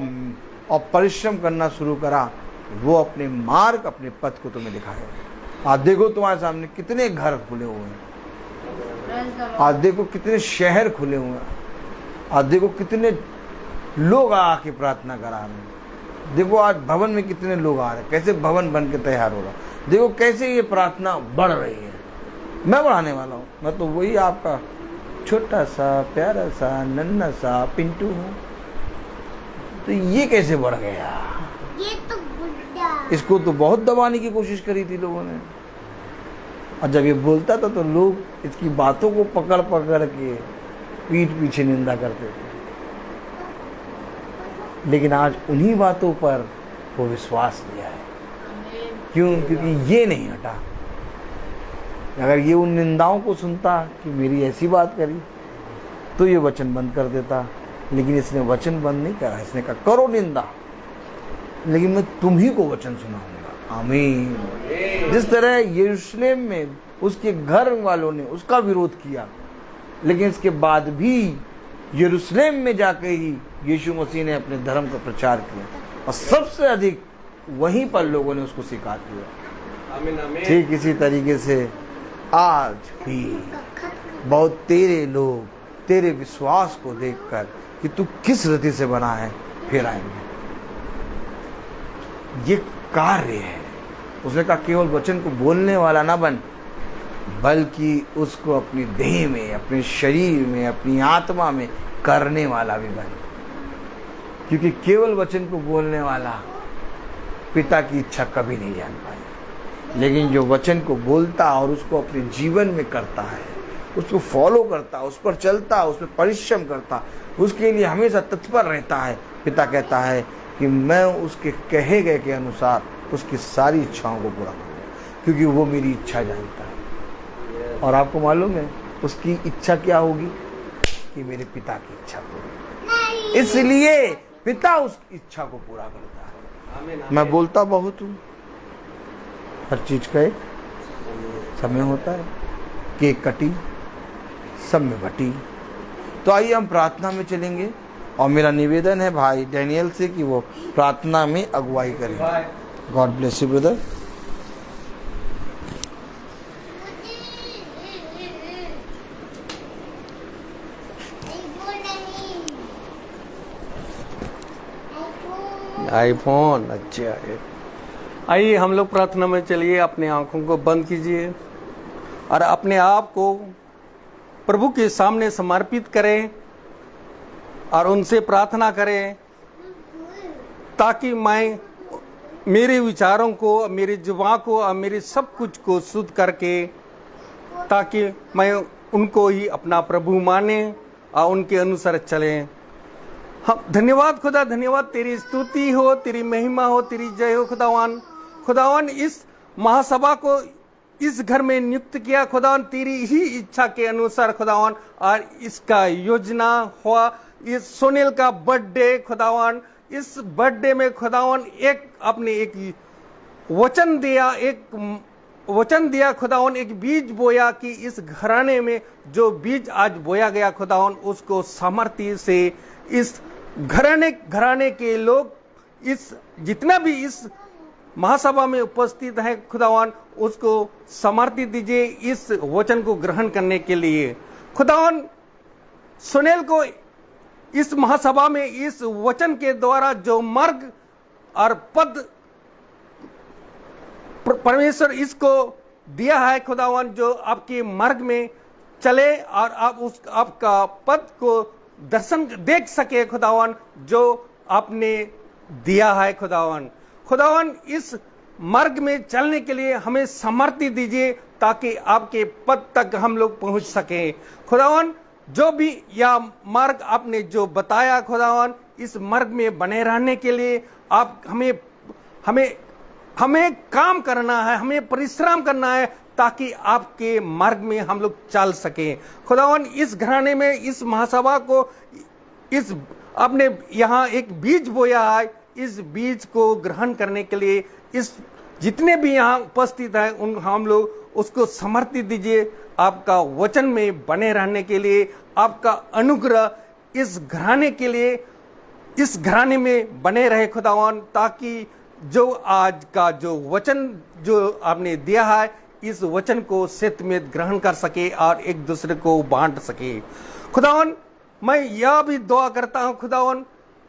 परिश्रम करना शुरू करा, वो अपने मार्ग, अपने पथ को तुम्हें दिखाएगा। आज देखो तुम्हारे सामने कितने घर खुले हुए हैं, आज देखो कितने शहर खुले हुए हैं, आज देखो कितने लोग आके प्रार्थना करा रहे हैं। देखो आज भवन में कितने लोग आ रहे हैं, कैसे भवन बन के तैयार हो रहा। देखो कैसे ये प्रार्थना बढ़ रही है। मैं बढ़ाने वाला हूँ, मैं तो वही आपका छोटा सा प्यारा सा नन्हा सा पिंटू हूँ, तो ये कैसे बढ़ गया? ये तो बुड्ढा इसको तो बहुत दबाने की कोशिश करी थी लोगों ने, और जब ये बोलता था तो लोग इसकी बातों को पकड़ पकड़ के पीठ पीछे निंदा करते थे। लेकिन आज उन्हीं बातों पर वो विश्वास लिया है। क्यों? क्योंकि ये नहीं हटा। अगर ये उन निंदाओं को सुनता कि मेरी ऐसी बात करी, तो ये वचन बंद कर देता। लेकिन इसने वचन बंद नहीं करा, इसने कहा करो निंदा, लेकिन मैं तुम्ही को वचन सुनाऊंगा। आमीन। जिस तरह यरूशलेम में उसके घर वालों ने उसका विरोध किया, लेकिन इसके बाद भी यरूशलेम में जाकर ही यीशु मसीह ने अपने धर्म का प्रचार किया, और सबसे अधिक वहीं पर लोगों ने उसको स्वीकार किया। आमीन आमीन। ठीक इसी तरीके से आज भी बहुत तेरे लोग तेरे विश्वास को देखकर कि तू किस रीति से बना है फिर आएंगे। ये कार्य है। उसने कहा केवल वचन को बोलने वाला ना बन, बल्कि उसको अपनी देह में, अपने शरीर में, अपनी आत्मा में करने वाला भी बन। क्योंकि केवल वचन को बोलने वाला पिता की इच्छा कभी नहीं जान पाए, लेकिन जो वचन को बोलता और उसको अपने जीवन में करता है, उसको फॉलो करता, उस पर चलता, उसमें परिश्रम करता, उसके लिए हमेशा तत्पर रहता है, पिता कहता है कि मैं उसके कहे गए के अनुसार उसकी सारी इच्छाओं को पूरा करूँगा, क्योंकि वो मेरी इच्छा जानता है। और आपको मालूम है उसकी इच्छा क्या होगी? कि मेरे पिता की इच्छा पूरी। इसलिए पिता उस इच्छा को पूरा करता है। आमीन आमीन। मैं बोलता बहुत हूँ, हर चीज का एक समय होता है, केक कटी सब में बटी। तो आइए हम प्रार्थना में चलेंगे, और मेरा निवेदन है भाई डैनियल से कि वो प्रार्थना में अगुवाई करें। God bless you brother. IPhone अच्छा है। आइए हम लोग प्रार्थना में चलिए, अपने आंखों को बंद कीजिए और अपने आप को प्रभु के सामने समर्पित करें और उनसे प्रार्थना करें, ताकि मैं मेरे विचारों को, मेरी जुबान को और मेरे सब कुछ को शुद्ध करके, ताकि मैं उनको ही अपना प्रभु माने और उनके अनुसार चलें। हम धन्यवाद खुदा, धन्यवाद, तेरी स्तुति हो, तेरी महिमा हो, तेरी जय हो खुदावन। खुदावन इस महासभा को इस घर में नियुक्त किया खुदावन, तेरी ही इच्छा के अनुसार खुदावन, और इसका योजना हुआ इस सोनेल का बर्थडे खुदावन। इस बर्थडे में खुदावन एक अपने एक वचन दिया, एक वचन दिया खुदावन, एक बीज बोया कि इस घराने में जो बीज आज बोया गया खुदावन, उसको सामर्थ्य से इस घराने के लोग, इस जितना भी इस महासभा में उपस्थित है खुदावन, उसको सामर्थ्य दीजिए इस वचन को ग्रहण करने के लिए। खुदावन सुनेल को इस महासभा में इस वचन के द्वारा जो मार्ग और पद परमेश्वर इसको दिया है खुदावन, जो आपके मार्ग में चले और आप उस आपका पद को दर्शन देख सके खुदावन, जो आपने दिया है खुदावन। खुदावन इस मार्ग में चलने के लिए हमें सामर्थ्य दीजिए, ताकि आपके पद तक हम लोग पहुंच सकें खुदावन। जो भी यह मार्ग आपने जो बताया खुदावन, इस मार्ग में बने रहने के लिए आप हमें काम करना है, हमें परिश्रम करना है, ताकि आपके मार्ग में हम लोग चल सकें खुदावन। इस घराने में इस महासभा को इस आपने यहाँ एक बीज बोया है, इस बीज को ग्रहण करने के लिए इस जितने भी यहाँ उपस्थित हैं उन हम लोग उसको सामर्थ्य दीजिए, आपका वचन में बने रहने के लिए, आपका अनुग्रह इस घराने के लिए, इस घराने में बने रहे खुदावन, ताकि जो आज का जो वचन जो आपने दिया है, इस वचन को सत्य में ग्रहण कर सके और एक दूसरे को बांट सके खुदावन। मैं यह भी दुआ करता हूं खुदावन,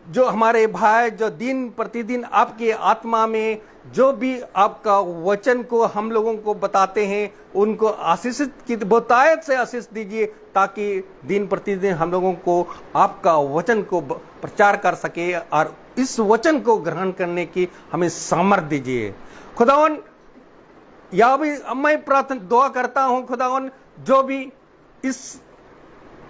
जो हमारे भाई जो दिन प्रतिदिन आपके आत्मा में जो भी आपका वचन को हम लोगों को बताते हैं, उनको आशीषित की बहुतायत से आशीष दीजिए, ताकि दिन प्रतिदिन हम लोगों को आपका वचन को प्रचार कर सके और इस वचन को ग्रहण करने की हमें सामर्थ्य दीजिए खुदावन। या भी मैं प्रार्थना दुआ करता हूं खुदावन, जो भी इस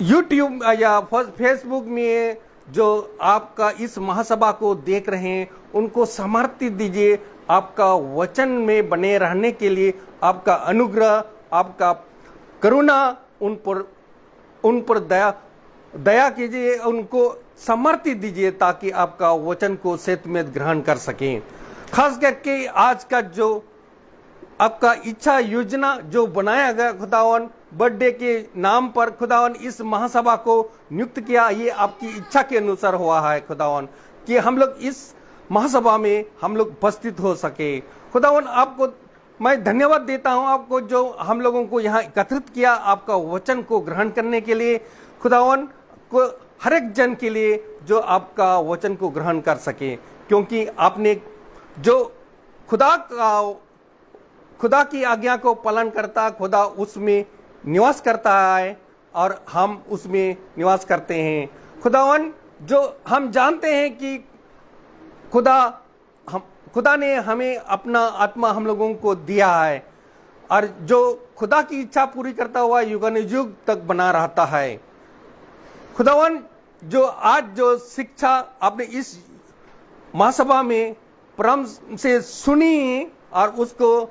यूट्यूब या फेसबुक में जो आपका इस महासभा को देख रहे हैं उनको सामर्थ्य दीजिए, आपका वचन में बने रहने के लिए आपका अनुग्रह, आपका करुणा उन पर दया कीजिए, उनको सामर्थ्य दीजिए ताकि आपका वचन को सत्यमेव ग्रहण कर सकें। खास करके आज का जो आपका इच्छा योजना जो बनाया गया खुदावन, बर्थडे के नाम पर खुदावन इस महासभा को नियुक्त किया, ये आपकी इच्छा के अनुसार हुआ है खुदावन, कि हम लोग इस महासभा में हम लोग उपस्थित हो सके। खुदावन आपको मैं धन्यवाद देता हूं, आपको जो हम लोगों को यहाँ एकत्रित किया आपका वचन को ग्रहण करने के लिए खुदावन को, हर एक जन के लिए जो आपका वचन को ग्रहण कर सके, क्योंकि आपने जो खुदा की आज्ञा को पालन करता, खुदा उसमें निवास करता है और हम उसमें निवास करते हैं। खुदावन जो हम जानते हैं कि खुदा ने हमें अपना आत्मा हम लोगों को दिया है और जो खुदा की इच्छा पूरी करता हुआ युगानुयुग तक बना रहता है। खुदावन जो आज जो शिक्षा आपने इस महासभा में परम से सुनी और उसको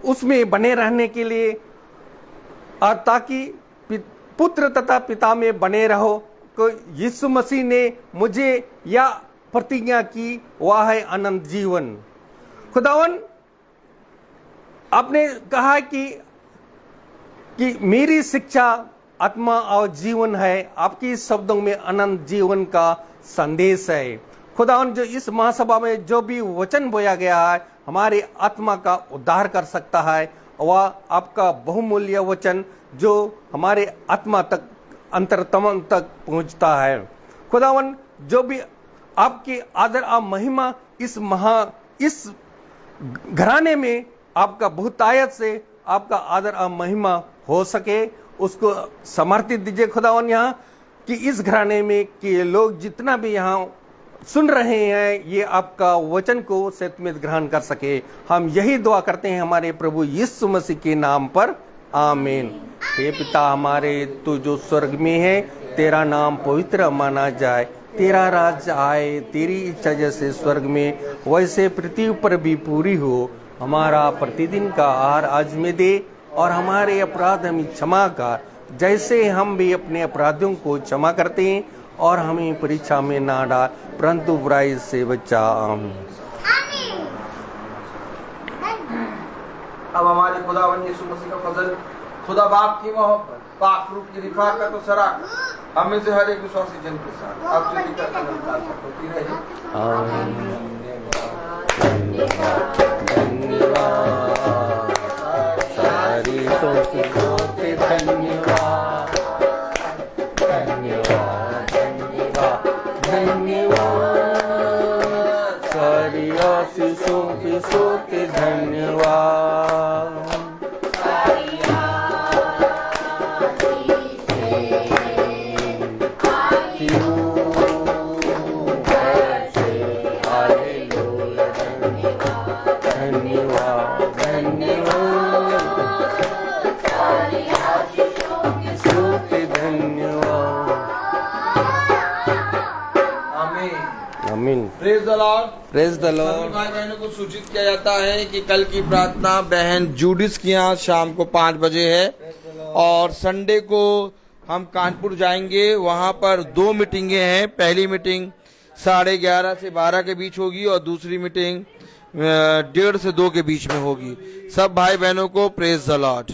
उसमें बने रहने के लिए और ताकि पुत्र तथा पिता में बने रहो, को यीशु मसीह ने मुझे या प्रतिज्ञा की, वह है अनंत जीवन। खुदावन आपने कहा कि मेरी शिक्षा आत्मा और जीवन है, आपकी शब्दों में अनंत जीवन का संदेश है। खुदावन जो इस महासभा में जो भी वचन बोया गया है हमारे आत्मा का उद्धार कर सकता है, वह आपका बहुमूल्य वचन जो हमारे आत्मा तक अंतरतम तक पहुंचता है। खुदावन जो भी आपकी आदर और महिमा इस घराने में आपका बहुतायत से आपका आदर और महिमा हो सके, उसको समर्पित दीजिए खुदावन यहाँ, कि इस घराने में कि लोग जितना भी यहाँ सुन रहे हैं ये आपका वचन को सत्यमेव ग्रहण कर सके। हम यही दुआ करते हैं हमारे प्रभु यीशु मसीह के नाम पर, आमीन। हे पिता हमारे, तू जो स्वर्ग में है, तेरा नाम पवित्र माना जाए, तेरा राज्य आए, तेरी इच्छा जैसे स्वर्ग में वैसे पृथ्वी पर भी पूरी हो। हमारा प्रतिदिन का आहार आज में दे और हमारे अपराध हमें क्षमा कर, जैसे हम भी अपने अपराधियों को क्षमा करते हैं, और हमें परीक्षा में ना डाल परंतु बुराई से बचा। आमीन। अब हमारे खुदावन यीशु मसीह का फजल, खुदा बाप की मोहब्बत, पाक रूह की रिफाकत और शराकत हम में से हर एक विश्वासी जन के साथ अब से लेकर अनंत तक होती रहे। धन्यवाद सारी सोचों के धन्यवाद, धन्यवाद सारी आशीषों के सोते धन्यवाद। Praise the Lord, praise the Lord. भाई बहनों को सूचित किया जाता है कि कल की प्रार्थना बहन जूडिस के यहाँ शाम को 5 बजे है और संडे को हम कानपुर जाएंगे, वहाँ पर 2 मीटिंगें हैं। पहली मीटिंग 11:30 से 12 के बीच होगी और दूसरी मीटिंग 1:30 से 2 के बीच में होगी। सब भाई बहनों को प्रेज द लॉर्ड।